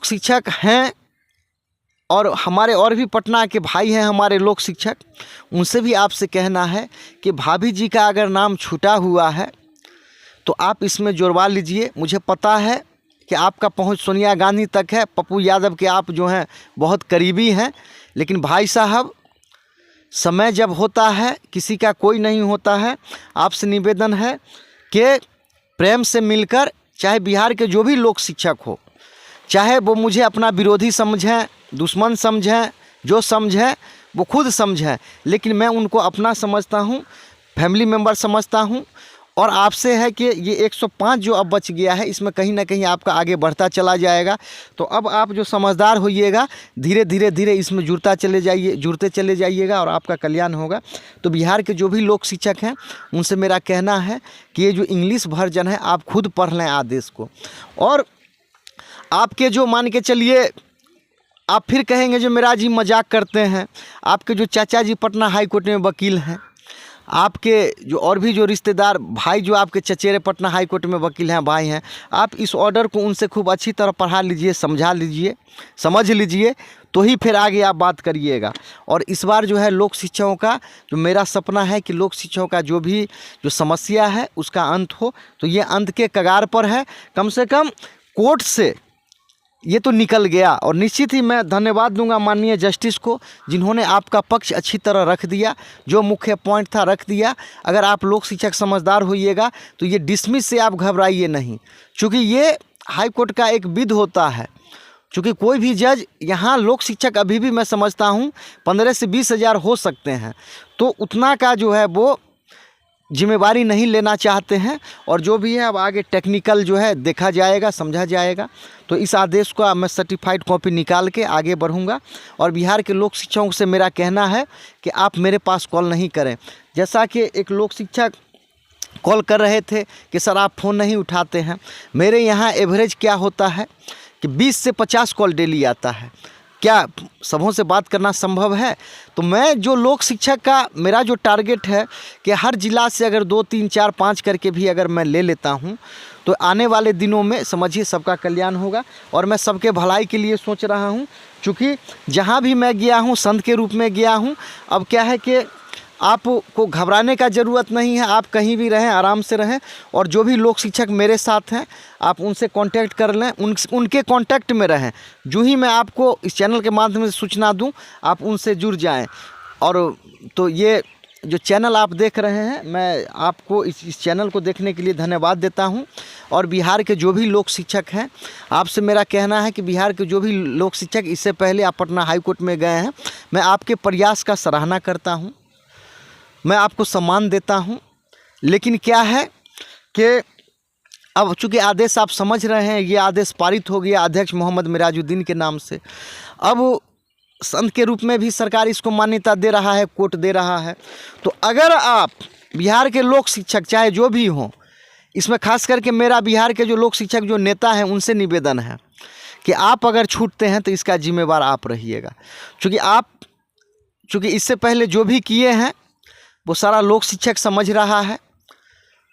शिक्षक हैं और हमारे और भी पटना के भाई हैं हमारे लोक शिक्षक, उनसे भी आपसे कहना है कि भाभी जी का अगर नाम छूटा हुआ है तो आप इसमें जुड़वा लीजिए। मुझे पता है कि आपका पहुंच सोनिया गांधी तक है, पप्पू यादव के आप जो हैं बहुत करीबी हैं, लेकिन भाई साहब समय जब होता है किसी का कोई नहीं होता है। आपसे निवेदन है कि प्रेम से मिलकर, चाहे बिहार के जो भी लोक शिक्षक हो, चाहे वो मुझे अपना विरोधी समझें, दुश्मन समझें, जो समझें वो खुद समझें, लेकिन मैं उनको अपना समझता हूँ, फैमिली मेम्बर समझता हूँ। और आपसे है कि ये 105 जो अब बच गया है इसमें कहीं ना कहीं आपका आगे बढ़ता चला जाएगा। तो अब आप जो समझदार होइएगा, धीरे धीरे इसमें जुड़ते चले जाइएगा और आपका कल्याण होगा। तो बिहार के जो भी लोक शिक्षक हैं उनसे मेरा कहना है कि ये जो इंग्लिश वर्जन है आप खुद पढ़ लें आदेश को। और आपके जो मान के चलिए, आप फिर कहेंगे जो मेरा जी मजाक करते हैं, आपके जो चाचा जी पटना हाई कोर्ट में वकील हैं, आपके जो और भी जो रिश्तेदार भाई जो आपके चचेरे पटना हाई कोर्ट में वकील हैं, भाई हैं, आप इस ऑर्डर को उनसे खूब अच्छी तरह पढ़ा लीजिए, समझा लीजिए, समझ लीजिए, तो ही फिर आगे आप बात करिएगा। और इस बार जो है लोक शिक्षकों का जो मेरा सपना है कि लोक शिक्षकों का जो भी जो समस्या है उसका अंत हो, तो ये अंत के कगार पर है। कम से कम कोर्ट से ये तो निकल गया, और निश्चित ही मैं धन्यवाद दूंगा माननीय जस्टिस को जिन्होंने आपका पक्ष अच्छी तरह रख दिया, जो मुख्य पॉइंट था रख दिया। अगर आप लोक शिक्षक समझदार होइएगा तो ये डिसमिस से आप घबराइए नहीं, क्योंकि ये हाई कोर्ट का एक विध होता है। क्योंकि कोई भी जज यहाँ लोक शिक्षक अभी भी मैं समझता हूँ 15 से 20 हज़ार हो सकते हैं, तो उतना का जो है वो जिम्मेवारी नहीं लेना चाहते हैं। और जो भी है अब आगे टेक्निकल जो है देखा जाएगा, समझा जाएगा। तो इस आदेश को मैं सर्टिफाइड कॉपी निकाल के आगे बढ़ूंगा। और बिहार के लोक शिक्षकों से मेरा कहना है कि आप मेरे पास कॉल नहीं करें। जैसा कि एक लोक शिक्षक कॉल कर रहे थे कि सर आप फ़ोन नहीं उठाते हैं, मेरे यहाँ एवरेज क्या होता है कि 20 से 50 कॉल डेली आता है। क्या सबों से बात करना संभव है? तो मैं जो लोक शिक्षक का मेरा जो टारगेट है कि हर ज़िला से अगर 2, 3, 4, 5 करके भी अगर मैं ले लेता हूं तो आने वाले दिनों में समझिए सबका कल्याण होगा। और मैं सबके भलाई के लिए सोच रहा हूं, क्योंकि जहां भी मैं गया हूं संत के रूप में गया हूं। अब क्या है कि आपको घबराने का ज़रूरत नहीं है, आप कहीं भी रहें, आराम से रहें। और जो भी लोक शिक्षक मेरे साथ हैं आप उनसे कांटेक्ट कर लें, उनके कांटेक्ट में रहें। जो ही मैं आपको इस चैनल के माध्यम से सूचना दूं आप उनसे जुड़ जाएं। और तो ये जो चैनल आप देख रहे हैं, मैं आपको इस चैनल को देखने के लिए धन्यवाद देता हूं। और बिहार के जो भी लोक शिक्षक हैं आपसे मेरा कहना है कि बिहार के जो भी लोक शिक्षक इससे पहले आप पटना हाई कोर्ट में गए हैं, मैं आपके प्रयास का सराहना करता हूँ, मैं आपको सम्मान देता हूं। लेकिन क्या है कि अब चूँकि आदेश आप समझ रहे हैं, ये आदेश पारित हो गया अध्यक्ष मोहम्मद मिराजुद्दीन के नाम से। अब संत के रूप में भी सरकार इसको मान्यता दे रहा है, कोर्ट दे रहा है। तो अगर आप बिहार के लोक शिक्षक चाहे जो भी हों, इसमें खास करके मेरा बिहार के जो लोक शिक्षक जो नेता हैं उनसे निवेदन है कि आप अगर छूटते हैं तो इसका जिम्मेवार आप रहिएगा। चूँकि इससे पहले जो भी किए हैं वो सारा लोक शिक्षक समझ रहा है।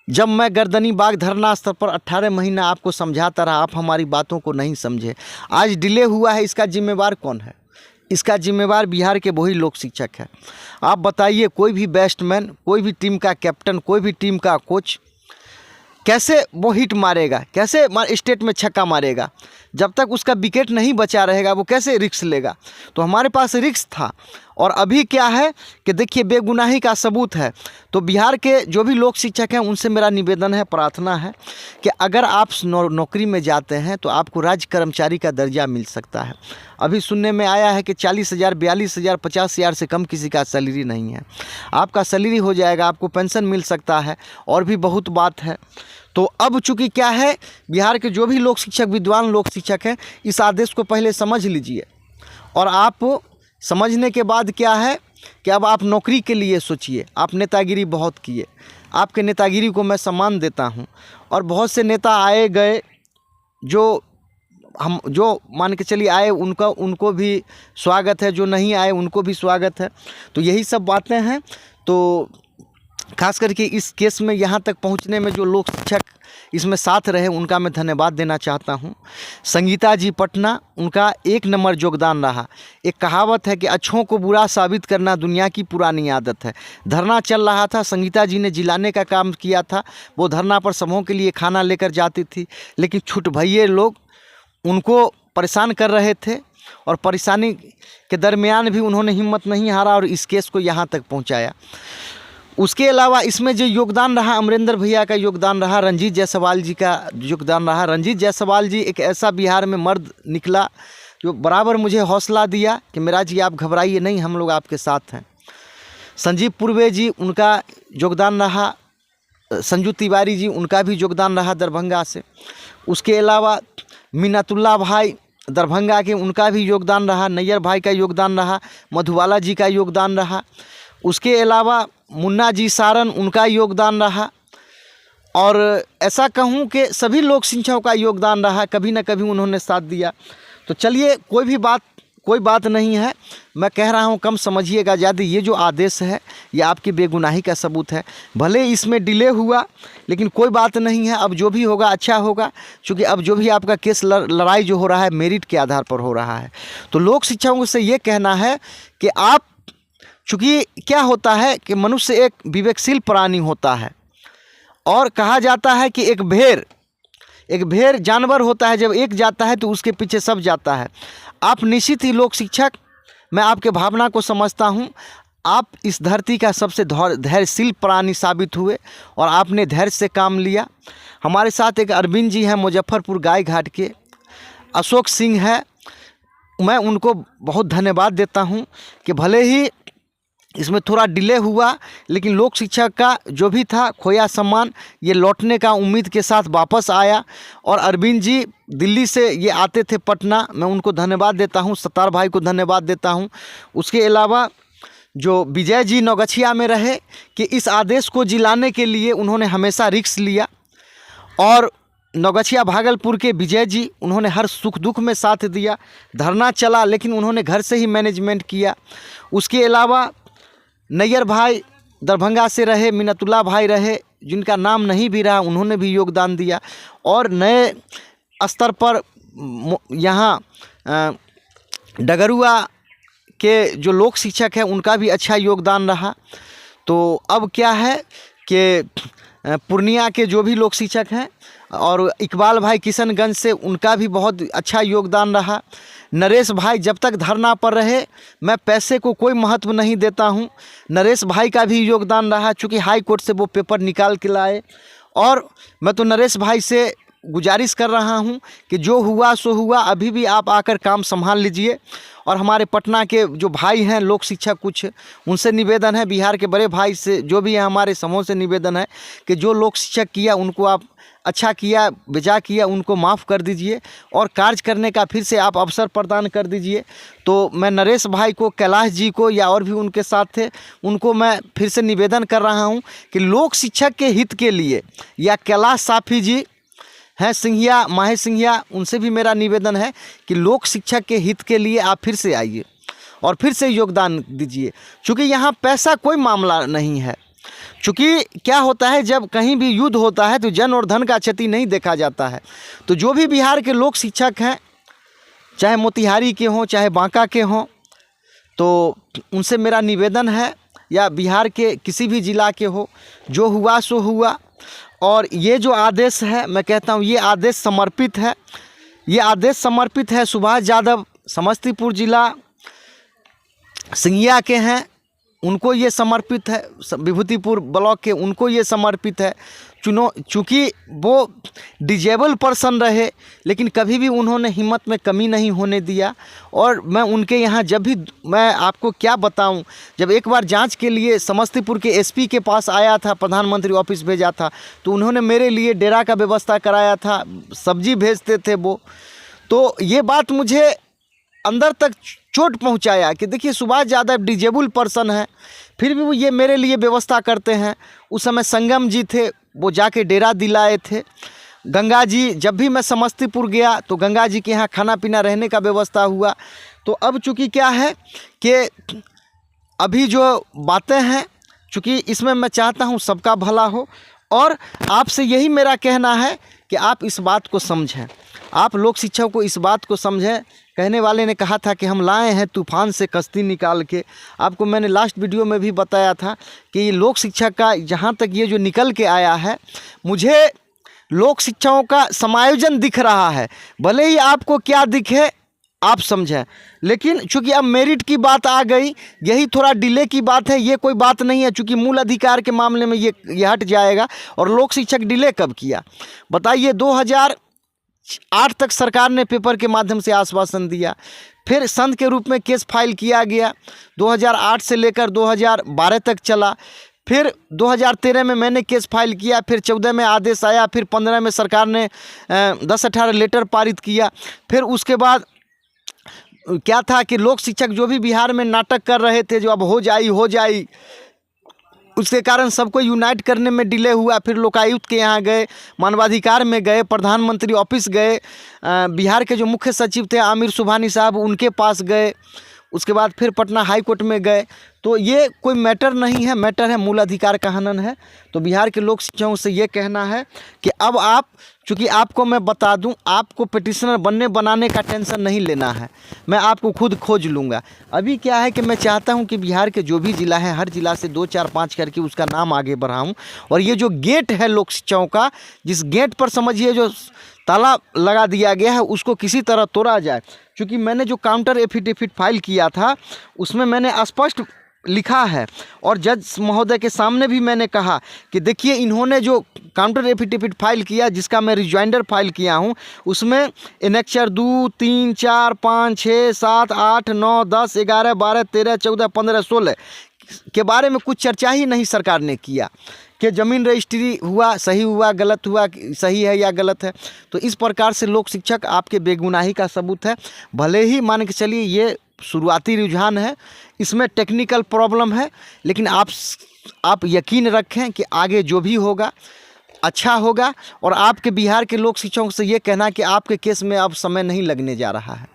जब मैं गर्दनी बाग धरना स्थल पर 18 महीना आपको समझाता रहा, आप हमारी बातों को नहीं समझे। आज डिले हुआ है, इसका जिम्मेवार कौन है? इसका जिम्मेवार बिहार के वही लोक शिक्षक है। आप बताइए, कोई भी बैट्समैन, कोई भी टीम का कैप्टन, कोई भी टीम का कोच कैसे वो हिट मारेगा, कैसे स्टेट में छक्का मारेगा? जब तक उसका विकेट नहीं बचा रहेगा वो कैसे रिस्क लेगा? तो हमारे पास रिस्क था। और अभी क्या है कि देखिए, बेगुनाही का सबूत है। तो बिहार के जो भी लोक शिक्षक हैं उनसे मेरा निवेदन है, प्रार्थना है कि अगर आप नौकरी में जाते हैं तो आपको राज्य कर्मचारी का दर्जा मिल सकता है। अभी सुनने में आया है कि 40,000, 42,000, 50,000 से कम किसी का सैलरी नहीं है। आपका सैलरी हो जाएगा, आपको पेंशन मिल सकता है, और भी बहुत बात है। तो अब चूँकि क्या है, बिहार के जो भी लोक शिक्षक, विद्वान लोक शिक्षक हैं, इस आदेश को पहले समझ लीजिए। और आप समझने के बाद क्या है कि अब आप नौकरी के लिए सोचिए। आप नेतागिरी बहुत किए, आपके नेतागिरी को मैं सम्मान देता हूं। और बहुत से नेता आए गए, जो मान के चलिए आए, उनको भी स्वागत है, जो नहीं आए उनको भी स्वागत है। तो यही सब बातें हैं। तो खास करके इस केस में यहाँ तक पहुँचने में जो लोक शिक्षक इसमें साथ रहे, उनका मैं धन्यवाद देना चाहता हूँ। संगीता जी पटना, उनका 1 नंबर योगदान रहा। एक कहावत है कि अच्छों को बुरा साबित करना दुनिया की पुरानी आदत है। धरना चल रहा था, संगीता जी ने जिलाने का काम किया था। वो धरना पर समूह के लिए खाना लेकर जाती थी, लेकिन छुट भइये लोग उनको परेशान कर रहे थे, और परेशानी के दरमियान भी उन्होंने हिम्मत नहीं हारा और इस केस को यहाँ तक पहुँचाया। उसके अलावा इसमें जो योगदान रहा, अमरेंद्र भैया का योगदान रहा, रंजीत जायसवाल जी का योगदान रहा। रंजीत जायसवाल जी एक ऐसा बिहार में मर्द निकला जो बराबर मुझे हौसला दिया कि मेरा जी आप घबराइए नहीं, हम लोग आपके साथ हैं। संजीव पूर्वे जी, उनका योगदान रहा। संजू तिवारी जी, उनका भी योगदान रहा दरभंगा से। उसके अलावा मिन्नतुल्लाह भाई दरभंगा के, उनका भी योगदान रहा। नैयर भाई का योगदान रहा। मधुबाला जी का योगदान रहा। उसके अलावा मुन्ना जी सारन, उनका योगदान रहा। और ऐसा कहूँ कि सभी लोक शिक्षकों का योगदान रहा, कभी न कभी उन्होंने साथ दिया। तो चलिए, कोई बात नहीं है। मैं कह रहा हूँ, कम समझिएगा ज़्यादा। ये जो आदेश है ये आपकी बेगुनाही का सबूत है। भले इसमें डिले हुआ, लेकिन कोई बात नहीं है। अब जो भी होगा अच्छा होगा, क्योंकि अब जो भी आपका केस लड़ाई जो हो रहा है मेरिट के आधार पर हो रहा है। तो लोक शिक्षकों से ये कहना है कि आप, चूँकि क्या होता है कि मनुष्य एक विवेकशील प्राणी होता है, और कहा जाता है कि एक भेड़ जानवर होता है, जब एक जाता है तो उसके पीछे सब जाता है। आप निश्चित ही लोक शिक्षक, मैं आपके भावना को समझता हूँ, आप इस धरती का सबसे धैर्यशील प्राणी साबित हुए, और आपने धैर्य से काम लिया। हमारे साथ एक अरविंद जी हैं मुजफ्फरपुर गाय घाट के, अशोक सिंह है, मैं उनको बहुत धन्यवाद देता हूँ कि भले ही इसमें थोड़ा डिले हुआ, लेकिन लोक शिक्षक का जो भी था खोया सम्मान ये लौटने का उम्मीद के साथ वापस आया। और अरविंद जी दिल्ली से ये आते थे पटना, मैं उनको धन्यवाद देता हूँ। सत्तार भाई को धन्यवाद देता हूँ। उसके अलावा जो विजय जी नौगछिया में रहे कि इस आदेश को जिलाने के लिए उन्होंने हमेशा रिस्क लिया। और नौगछिया भागलपुर के विजय जी, उन्होंने हर सुख दुख में साथ दिया। धरना चला, लेकिन उन्होंने घर से ही मैनेजमेंट किया। उसके अलावा नैयर भाई दरभंगा से रहे, मिन्नतुल्लाह भाई रहे, जिनका नाम नहीं भी रहा, उन्होंने भी योगदान दिया। और नए स्तर पर यहाँ डगरुआ के जो लोक शिक्षक हैं उनका भी अच्छा योगदान रहा। तो अब क्या है कि पूर्णिया के जो भी लोक शिक्षक हैं, और इकबाल भाई किशनगंज से, उनका भी बहुत अच्छा योगदान रहा। नरेश भाई जब तक धरना पर रहे, मैं पैसे को कोई महत्व नहीं देता हूं, नरेश भाई का भी योगदान रहा, चूँकि हाई कोर्ट से वो पेपर निकाल के लाए। और मैं तो नरेश भाई से गुजारिश कर रहा हूं कि जो हुआ सो हुआ, अभी भी आप आकर काम संभाल लीजिए। और हमारे पटना के जो भाई हैं लोक शिक्षक, कुछ उनसे निवेदन है, बिहार के बड़े भाई से जो भी है हमारे समूह से निवेदन है कि जो लोक शिक्षक किया उनको आप अच्छा किया, बेजा किया, उनको माफ़ कर दीजिए, और कार्य करने का फिर से आप अवसर प्रदान कर दीजिए। तो मैं नरेश भाई को, कैलाश जी को, या और भी उनके साथ थे, उनको मैं फिर से निवेदन कर रहा हूं कि लोक शिक्षक के हित के लिए, या कैलाश साफी जी हैं सिंघिया, माहे सिंघिया, उनसे भी मेरा निवेदन है कि लोक शिक्षक के हित के लिए आप फिर से आइए और फिर से योगदान दीजिए। चूँकि यहाँ पैसा कोई मामला नहीं है। चूँकि क्या होता है, जब कहीं भी युद्ध होता है तो जन और धन का क्षति नहीं देखा जाता है। तो जो भी बिहार के लोक शिक्षक हैं, चाहे मोतिहारी के हों, चाहे बांका के हों, तो उनसे मेरा निवेदन है, या बिहार के किसी भी ज़िला के हो, जो हुआ सो हुआ। और ये जो आदेश है, मैं कहता हूँ ये आदेश समर्पित है, ये आदेश समर्पित है सुभाष यादव समस्तीपुर ज़िला सिंगिया के हैं, उनको ये समर्पित है। विभूतिपुर ब्लॉक के उनको ये समर्पित है। चूँकि वो डिजेबल पर्सन रहे, लेकिन कभी भी उन्होंने हिम्मत में कमी नहीं होने दिया। और मैं उनके यहाँ जब भी, मैं आपको क्या बताऊं, जब एक बार जांच के लिए समस्तीपुर के एसपी के पास आया था, प्रधानमंत्री ऑफिस भेजा था, तो उन्होंने मेरे लिए डेरा का व्यवस्था कराया था, सब्जी भेजते थे वो। तो ये बात मुझे अंदर तक चोट पहुंचाया कि देखिए सुभाष यादव डिजेबल पर्सन है, फिर भी वो ये मेरे लिए व्यवस्था करते हैं। उस समय संगम जी थे, वो जाके डेरा दिलाए थे। गंगा जी, जब भी मैं समस्तीपुर गया तो गंगा जी के यहाँ खाना पीना रहने का व्यवस्था हुआ। तो अब चूँकि क्या है कि अभी जो बातें हैं, चूँकि इसमें मैं चाहता हूँ सबका भला हो, और आपसे यही मेरा कहना है कि आप इस बात को समझें, आप लोक शिक्षक को इस बात को समझें। कहने वाले ने कहा था कि हम लाए हैं तूफान से कश्ती निकाल के। आपको मैंने लास्ट वीडियो में भी बताया था कि ये लोक शिक्षा का जहाँ तक ये जो निकल के आया है, मुझे लोक शिक्षाओं का समायोजन दिख रहा है। भले ही आपको क्या दिखे आप समझें, लेकिन चूंकि अब मेरिट की बात आ गई, यही थोड़ा डिले की बात है, ये कोई बात नहीं है। चूंकि मूल अधिकार के मामले में ये हट जाएगा। और लोक शिक्षक डिले कब किया बताइए? 2008 तक सरकार ने पेपर के माध्यम से आश्वासन दिया, फिर संत के रूप में केस फाइल किया गया, 2008 से लेकर 2012 तक चला। फिर 2013 में मैंने केस फाइल किया, फिर 14 में आदेश आया, फिर 15 में सरकार ने 10-18 लेटर पारित किया। फिर उसके बाद क्या था कि लोक शिक्षक जो भी बिहार में नाटक कर रहे थे, जो अब हो जाई, उसके कारण सबको यूनाइट करने में डिले हुआ। फिर लोकायुक्त के यहाँ गए, मानवाधिकार में गए, प्रधानमंत्री ऑफिस गए, बिहार के जो मुख्य सचिव थे आमिर सुबहानी साहब, उनके पास गए। उसके बाद फिर पटना हाई कोर्ट में गए। तो ये कोई मैटर नहीं है, मैटर है मूल अधिकार का हनन है। तो बिहार के लोक शिक्षकों से ये कहना है कि अब आप, चूँकि आपको मैं बता दूं, आपको पिटिशनर बनाने का टेंशन नहीं लेना है, मैं आपको खुद खोज लूँगा। अभी क्या है कि मैं चाहता हूं कि बिहार के जो भी ज़िला है, हर ज़िला से 2, 4, 5 करके उसका नाम आगे बढ़ाऊं। और ये जो गेट है लोक शिक्षकों का, जिस गेट पर समझिए जो ताला लगा दिया गया है, उसको किसी तरह तोड़ा जाए। क्योंकि मैंने जो काउंटर एफिडेविट फाइल किया था, उसमें मैंने स्पष्ट लिखा है, और जज महोदय के सामने भी मैंने कहा कि देखिए इन्होंने जो काउंटर एफिडेविट फाइल किया, जिसका मैं रिजॉइंडर फाइल किया हूं, उसमें एनेक्चर 2, 3, 4, 5, 6, 7, 8, 9, 10, 11, 12, 13, 14, 15, 16 के बारे में कुछ चर्चा ही नहीं सरकार ने किया कि ज़मीन रजिस्ट्री हुआ, सही हुआ, गलत हुआ, सही है या गलत है। तो इस प्रकार से लोक शिक्षक आपके बेगुनाही का सबूत है। भले ही मान के चलिए ये शुरुआती रुझान है, इसमें टेक्निकल प्रॉब्लम है, लेकिन आप यकीन रखें कि आगे जो भी होगा अच्छा होगा। और आपके बिहार के लोक शिक्षकों से ये कहना कि आपके केस में अब समय नहीं लगने जा रहा है।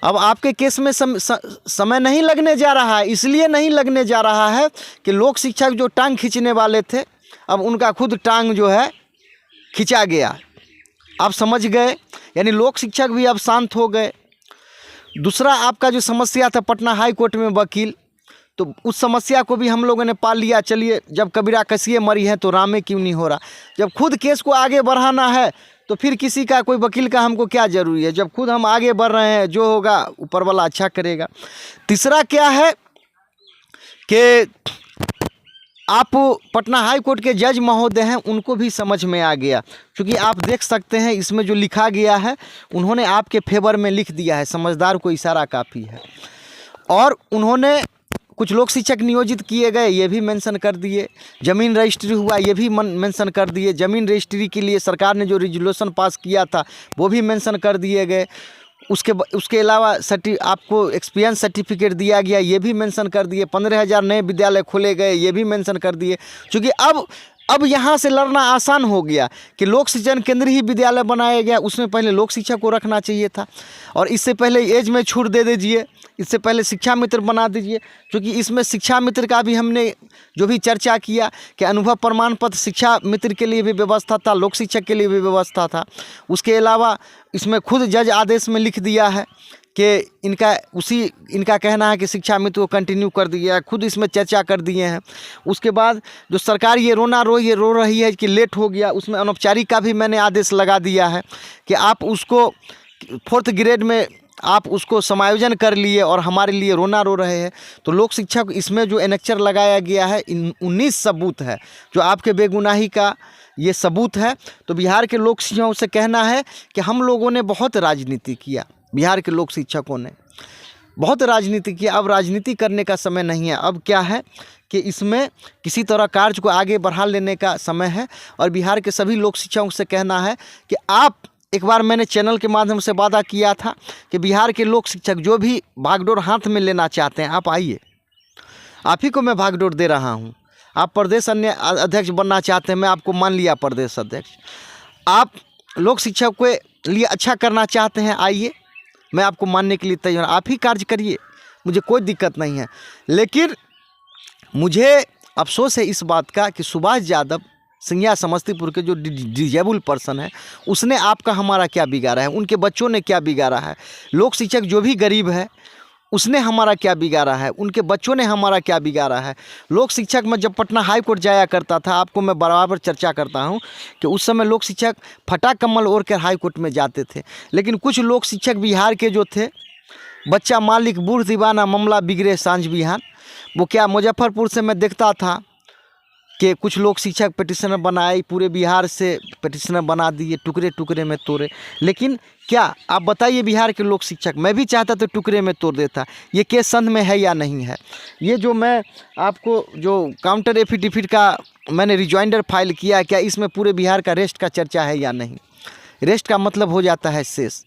अब आपके केस में समय नहीं लगने जा रहा है, इसलिए नहीं लगने जा रहा है कि लोक शिक्षक जो टांग खींचने वाले थे, अब उनका खुद टांग जो है खींचा गया। आप समझ गए, यानी लोक शिक्षक भी अब शांत हो गए। दूसरा आपका जो समस्या था पटना हाई कोर्ट में वकील, तो उस समस्या को भी हम लोगों ने पाल लिया। चलिए, जब कबीरा कसिए मरी है तो रामे क्यों नहीं हो रहा। जब खुद केस को आगे बढ़ाना है तो फिर किसी का, कोई वकील का हमको क्या ज़रूरी है। जब खुद हम आगे बढ़ रहे हैं, जो होगा ऊपर वाला अच्छा करेगा। तीसरा क्या है कि आप पटना हाई कोर्ट के जज महोदय हैं, उनको भी समझ में आ गया। क्योंकि आप देख सकते हैं इसमें जो लिखा गया है, उन्होंने आपके फेवर में लिख दिया है। समझदार को इशारा काफ़ी है। और उन्होंने कुछ लोक शिक्षक नियोजित किए गए, ये भी मेंशन कर दिए। ज़मीन रजिस्ट्री हुआ, ये भी मेंशन कर दिए। ज़मीन रजिस्ट्री के लिए सरकार ने जो रेजोल्यूशन पास किया था, वो भी मेंशन कर दिए गए। उसके अलावा आपको एक्सपीरियंस सर्टिफिकेट दिया गया, ये भी मेंशन कर दिए। 15,000 नए विद्यालय खोले गए, ये भी मेंशन कर दिए। क्योंकि अब यहाँ से लड़ना आसान हो गया कि लोक शिक्षण केंद्र ही विद्यालय बनाया गया, उसमें पहले लोक शिक्षक को रखना चाहिए था। और इससे पहले एज में छूट दे दीजिए, इससे पहले शिक्षा मित्र बना दीजिए। क्योंकि इसमें शिक्षा मित्र का भी हमने जो भी चर्चा किया कि अनुभव प्रमाण पत्र शिक्षा मित्र के लिए भी व्यवस्था था, लोक शिक्षक के लिए भी व्यवस्था था। उसके अलावा इसमें खुद जज आदेश में लिख दिया है कि इनका कहना है कि शिक्षा मित्र को कंटिन्यू कर दिया है, खुद इसमें चर्चा कर दिए हैं। उसके बाद जो सरकार ये रो रही है कि लेट हो गया, उसमें अनौपचारिक का भी मैंने आदेश लगा दिया है कि आप उसको 4th ग्रेड में आप उसको समायोजन कर लिए और हमारे लिए रोना रो रहे हैं। तो लोक शिक्षा इसमें जो एनेक्चर लगाया गया है 19 सबूत है जो आपके बेगुनाही का ये सबूत है। तो बिहार के लोक शिक्षकों से कहना है कि हम लोगों ने बहुत राजनीति किया, बिहार के लोक शिक्षकों ने बहुत राजनीति किया, अब राजनीति करने का समय नहीं है। अब क्या है कि इसमें किसी तरह कार्य को आगे बढ़ा लेने का समय है। और बिहार के सभी लोक शिक्षकों से कहना है कि आप, एक बार मैंने चैनल के माध्यम से वादा किया था कि बिहार के लोक शिक्षक जो भी भागडोर हाथ में लेना चाहते हैं आप आइए, आप ही को मैं भागडोर दे रहा हूं। आप प्रदेश अध्यक्ष बनना चाहते हैं, मैं आपको मान लिया प्रदेश अध्यक्ष। आप लोक शिक्षक के लिए अच्छा करना चाहते हैं, आइए, मैं आपको मानने के लिए तैयार, आप ही कार्य करिए, मुझे कोई दिक्कत नहीं है। लेकिन मुझे अफसोस है इस बात का कि सुभाष यादव सिंघिया समस्तीपुर के जो डिजेबल पर्सन है, उसने आपका हमारा क्या बिगाड़ा है, उनके बच्चों ने क्या बिगाड़ा है। लोक शिक्षक जो भी गरीब है उसने हमारा क्या बिगाड़ा है, उनके बच्चों ने हमारा क्या बिगाड़ा है। लोक शिक्षक में जब पटना हाई कोर्ट जाया करता था, आपको मैं बराबर चर्चा करता हूं कि उस समय लोक शिक्षक फटा कम्बल ओढ़ कर हाई कोर्ट में जाते थे। लेकिन कुछ लोक शिक्षक बिहार के जो थे, बच्चा मालिक बूढ़ दीवाना मामला बिगड़े सांझ बिहान, वो क्या मुजफ्फरपुर से मैं देखता था कि कुछ लोग शिक्षक पिटिशनर बनाए, पूरे बिहार से पिटिशनर बना दिए, टुकड़े टुकड़े में तोड़े। लेकिन क्या आप बताइए, बिहार के लोक शिक्षक, मैं भी चाहता तो टुकड़े में तोड़ देता। ये केस संध में है या नहीं है? ये जो मैं आपको जो काउंटर एफिडेविट का मैंने रिजॉइंडर फाइल किया, क्या इसमें पूरे बिहार का रेस्ट का चर्चा है या नहीं? रेस्ट का मतलब हो जाता है शेष।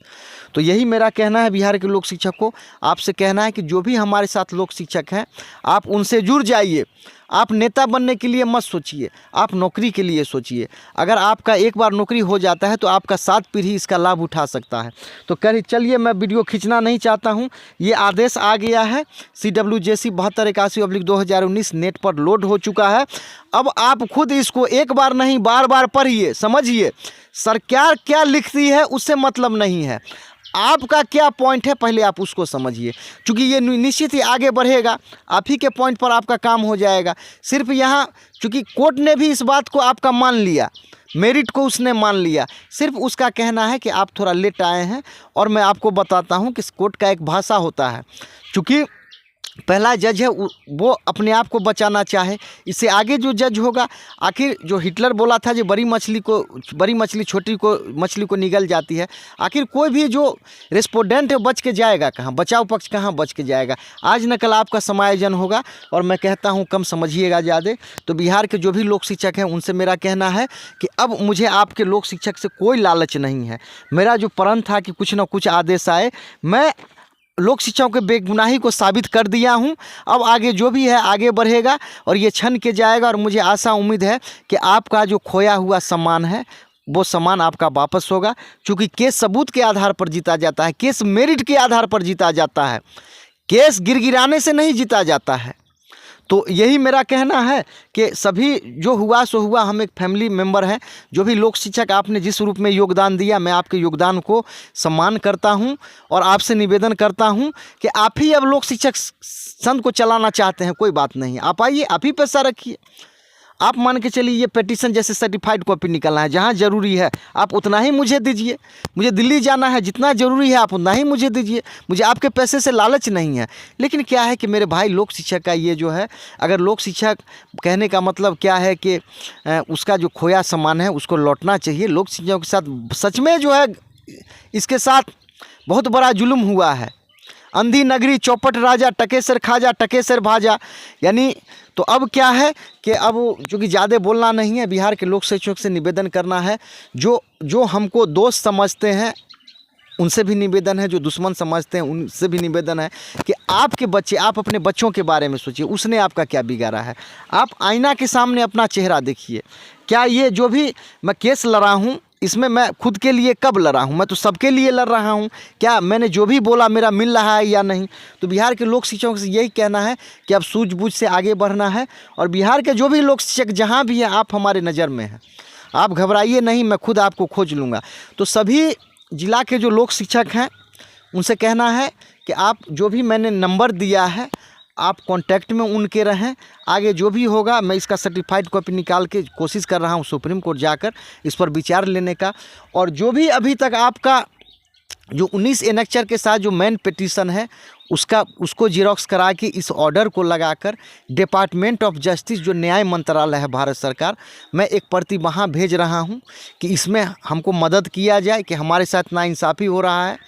तो यही मेरा कहना है बिहार के लोक शिक्षक को, आपसे कहना है कि जो भी हमारे साथ लोक शिक्षक हैं, आप उनसे जुड़ जाइए। आप नेता बनने के लिए मत सोचिए, आप नौकरी के लिए सोचिए। अगर आपका एक बार नौकरी हो जाता है तो आपका 7 पीढ़ी इसका लाभ उठा सकता है। तो चलिए, मैं वीडियो खींचना नहीं चाहता हूं। ये आदेश आ गया है CWJC 7281/2019 नेट पर लोड हो चुका है। अब आप खुद इसको एक बार नहीं बार बार पढ़िए, समझिए। सरकार क्या लिखती है उससे मतलब नहीं है, आपका क्या पॉइंट है पहले आप उसको समझिए, क्योंकि ये निश्चित ही आगे बढ़ेगा, आप ही के पॉइंट पर आपका काम हो जाएगा। सिर्फ यहाँ चूँकि कोर्ट ने भी इस बात को आपका मान लिया, मेरिट को उसने मान लिया, सिर्फ उसका कहना है कि आप थोड़ा लेट आए हैं। और मैं आपको बताता हूँ कि कोर्ट का एक भाषा होता है, चूँकि पहला जज है वो अपने आप को बचाना चाहे, इससे आगे जो जज होगा, आखिर जो हिटलर बोला था जो बड़ी मछली छोटी को मछली को निगल जाती है, आखिर कोई भी जो रेस्पोंडेंट है बच के जाएगा कहाँ, बचाव पक्ष कहाँ बच के जाएगा। आज न कल आपका समायोजन होगा, और मैं कहता हूँ कम समझिएगा ज़्यादा। तो बिहार के जो भी लोक शिक्षक हैं उनसे मेरा कहना है कि अब मुझे आपके लोक शिक्षक से कोई लालच नहीं है। मेरा जो प्रण था कि कुछ ना कुछ आदेश आए, मैं लोक शिक्षकों के बेगुनाही को साबित कर दिया हूं। अब आगे जो भी है आगे बढ़ेगा और ये छन के जाएगा। और मुझे आशा उम्मीद है कि आपका जो खोया हुआ सम्मान है वो सम्मान आपका वापस होगा, क्योंकि केस सबूत के आधार पर जीता जाता है, केस मेरिट के आधार पर जीता जाता है, केस गिरगिराने से नहीं जीता जाता है। तो यही मेरा कहना है कि सभी जो हुआ सो हुआ, हम एक फैमिली मेंबर हैं। जो भी लोक शिक्षक आपने जिस रूप में योगदान दिया, मैं आपके योगदान को सम्मान करता हूं और आपसे निवेदन करता हूं कि आप ही अब लोक शिक्षक संघ को चलाना चाहते हैं, कोई बात नहीं, आप आइए, आप ही पैसा रखिए। आप मान के चलिए ये पिटीशन जैसे सर्टिफाइड कॉपी निकलना है, जहाँ ज़रूरी है आप उतना ही मुझे दीजिए। मुझे दिल्ली जाना है, जितना ज़रूरी है आप उतना ही मुझे दीजिए। मुझे आपके पैसे से लालच नहीं है। लेकिन क्या है कि मेरे भाई लोक शिक्षक का ये जो है, अगर लोक शिक्षक कहने का मतलब क्या है कि उसका जो खोया सम्मान है उसको लौटना चाहिए। लोक शिक्षकों के साथ सच में जो है इसके साथ बहुत बड़ा जुल्म हुआ है। अंधी नगरी चौपट राजा, टकेसर खाजा टकेसर भाजा। यानी तो अब क्या है कि अब चूँकि ज़्यादा बोलना नहीं है, बिहार के लोक शिक्षक से निवेदन करना है, जो हमको दोस्त समझते हैं उनसे भी निवेदन है, जो दुश्मन समझते हैं उनसे भी निवेदन है कि आपके बच्चे, आप अपने बच्चों के बारे में सोचिए, उसने आपका क्या बिगाड़ा है। आप आईना के सामने अपना चेहरा देखिए। क्या ये जो भी मैं केस लड़ा हूँ इसमें मैं खुद के लिए कब लड़ रहा हूँ? मैं तो सबके लिए लड़ रहा हूँ। क्या मैंने जो भी बोला मेरा मिल रहा है या नहीं? तो बिहार के लोक शिक्षकों से यही कहना है कि अब सूझबूझ से आगे बढ़ना है। और बिहार के जो भी लोक शिक्षक जहाँ भी हैं, आप हमारे नज़र में हैं, आप घबराइए नहीं, मैं खुद आपको खोज लूँगा। तो सभी जिला के जो लोक शिक्षक हैं उनसे कहना है कि आप जो भी मैंने नंबर दिया है आप कांटेक्ट में उनके रहें। आगे जो भी होगा मैं इसका सर्टिफाइड कॉपी निकाल के कोशिश कर रहा हूँ सुप्रीम कोर्ट जाकर इस पर विचार लेने का। और जो भी अभी तक आपका जो 19 एनेक्चर के साथ जो मेन पिटीशन है उसको जीरोक्स करा के इस ऑर्डर को लगाकर डिपार्टमेंट ऑफ जस्टिस जो न्याय मंत्रालय है भारत सरकार, मैं एक प्रति वहाँ भेज रहा हूँ कि इसमें हमको मदद किया जाए कि हमारे साथ नाइंसाफ़ी हो रहा है।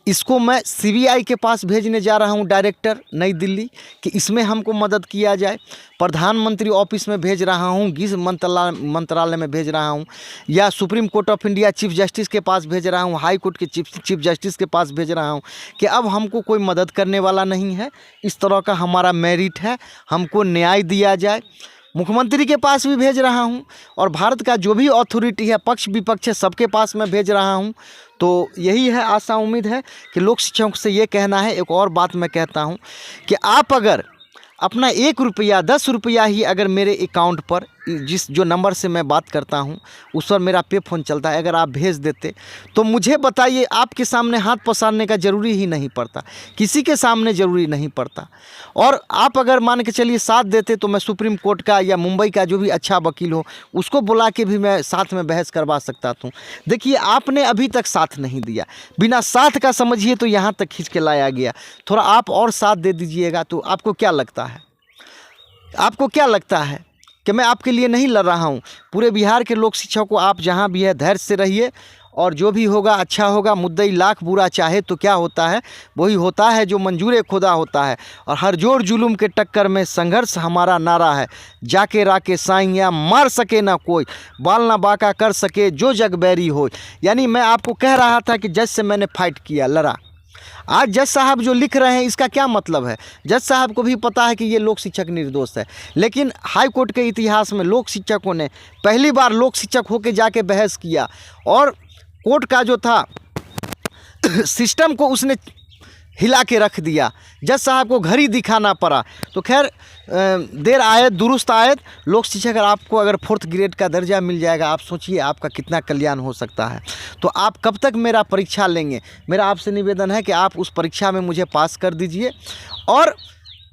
इसको मैं सीबीआई के पास भेजने जा रहा हूं डायरेक्टर नई दिल्ली कि इसमें हमको मदद किया जाए। प्रधानमंत्री ऑफिस में भेज रहा हूं, गृह मंत्रालय में भेज रहा हूं, या supreme court of India chief justice के पास भेज रहा हूं, हाई कोर्ट के चीफ जस्टिस के पास भेज रहा हूं कि अब हमको कोई मदद करने वाला नहीं है। इस तरह का हमारा मेरिट है, हमको न्याय दिया जाए। मुख्यमंत्री के पास भी भेज रहा हूं और भारत का जो भी अथॉरिटी है, पक्ष विपक्ष है, सबके पास मैं भेज रहा हूं। तो यही है आशा उम्मीद है कि लोक शिक्षकों से ये कहना है। एक और बात मैं कहता हूं कि आप अगर अपना 1 रुपया 10 रुपया ही अगर मेरे अकाउंट पर जिस जो नंबर से मैं बात करता हूं उस पर मेरा पे फ़ोन चलता है, अगर आप भेज देते तो मुझे बताइए, आपके सामने हाथ पसारने का ज़रूरी ही नहीं पड़ता, किसी के सामने ज़रूरी नहीं पड़ता। और आप अगर मान के चलिए साथ देते तो मैं सुप्रीम कोर्ट का या मुंबई का जो भी अच्छा वकील हो उसको बुला के भी मैं साथ में बहस करवा सकता था। देखिए आपने अभी तक साथ नहीं दिया, बिना साथ का समझिए तो यहाँ तक खींच के लाया गया। थोड़ा आप और साथ दे दीजिएगा तो आपको क्या लगता है, आपको क्या लगता है कि मैं आपके लिए नहीं लड़ रहा हूँ। पूरे बिहार के लोक शिक्षकों को आप जहाँ भी है धैर्य से रहिए और जो भी होगा अच्छा होगा। मुद्दई लाख बुरा चाहे तो क्या होता है, वही होता है जो मंजूर खुदा होता है। और हर जोर जुलूम के टक्कर में संघर्ष हमारा नारा है, जाके राके साइया मार सके ना कोई, बाल ना बाका कर सके जो जग बैरी हो। यानी मैं आपको कह रहा था कि जज से मैंने फाइट किया, लड़ा। आज जज साहब जो लिख रहे हैं इसका क्या मतलब है, जज साहब को भी पता है कि ये लोक शिक्षक निर्दोष है, लेकिन हाई कोर्ट के इतिहास में लोक शिक्षकों ने पहली बार लोक शिक्षक होकर जाके बहस किया और कोर्ट का जो था सिस्टम को उसने हिला के रख दिया। जज साहब को घर ही दिखाना पड़ा। तो खैर देर आयत दुरुस्त आयत। लोक शिक्षक आपको अगर 4th ग्रेड का दर्जा मिल जाएगा, आप सोचिए आपका कितना कल्याण हो सकता है। तो आप कब तक मेरा परीक्षा लेंगे? मेरा आपसे निवेदन है कि आप उस परीक्षा में मुझे पास कर दीजिए और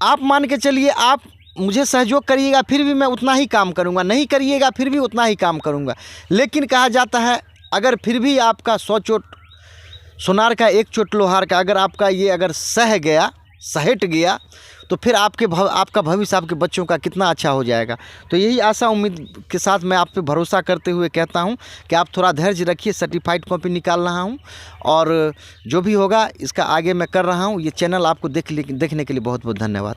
आप मान के चलिए आप मुझे सहयोग करिएगा, फिर भी मैं उतना ही काम करूँगा, नहीं करिएगा फिर भी उतना ही काम करूँगा। लेकिन कहा जाता है अगर फिर भी आपका 100 चोट सोनार का 1 चोट लोहार का, अगर आपका ये अगर सहेट गया तो फिर आपका भविष्य आपके बच्चों का कितना अच्छा हो जाएगा। तो यही आशा उम्मीद के साथ मैं आप पे भरोसा करते हुए कहता हूं कि आप थोड़ा धैर्य रखिए। सर्टिफाइड कॉपी निकाल रहा हूं और जो भी होगा इसका आगे मैं कर रहा हूं। ये चैनल आपको देखने के लिए बहुत बहुत धन्यवाद।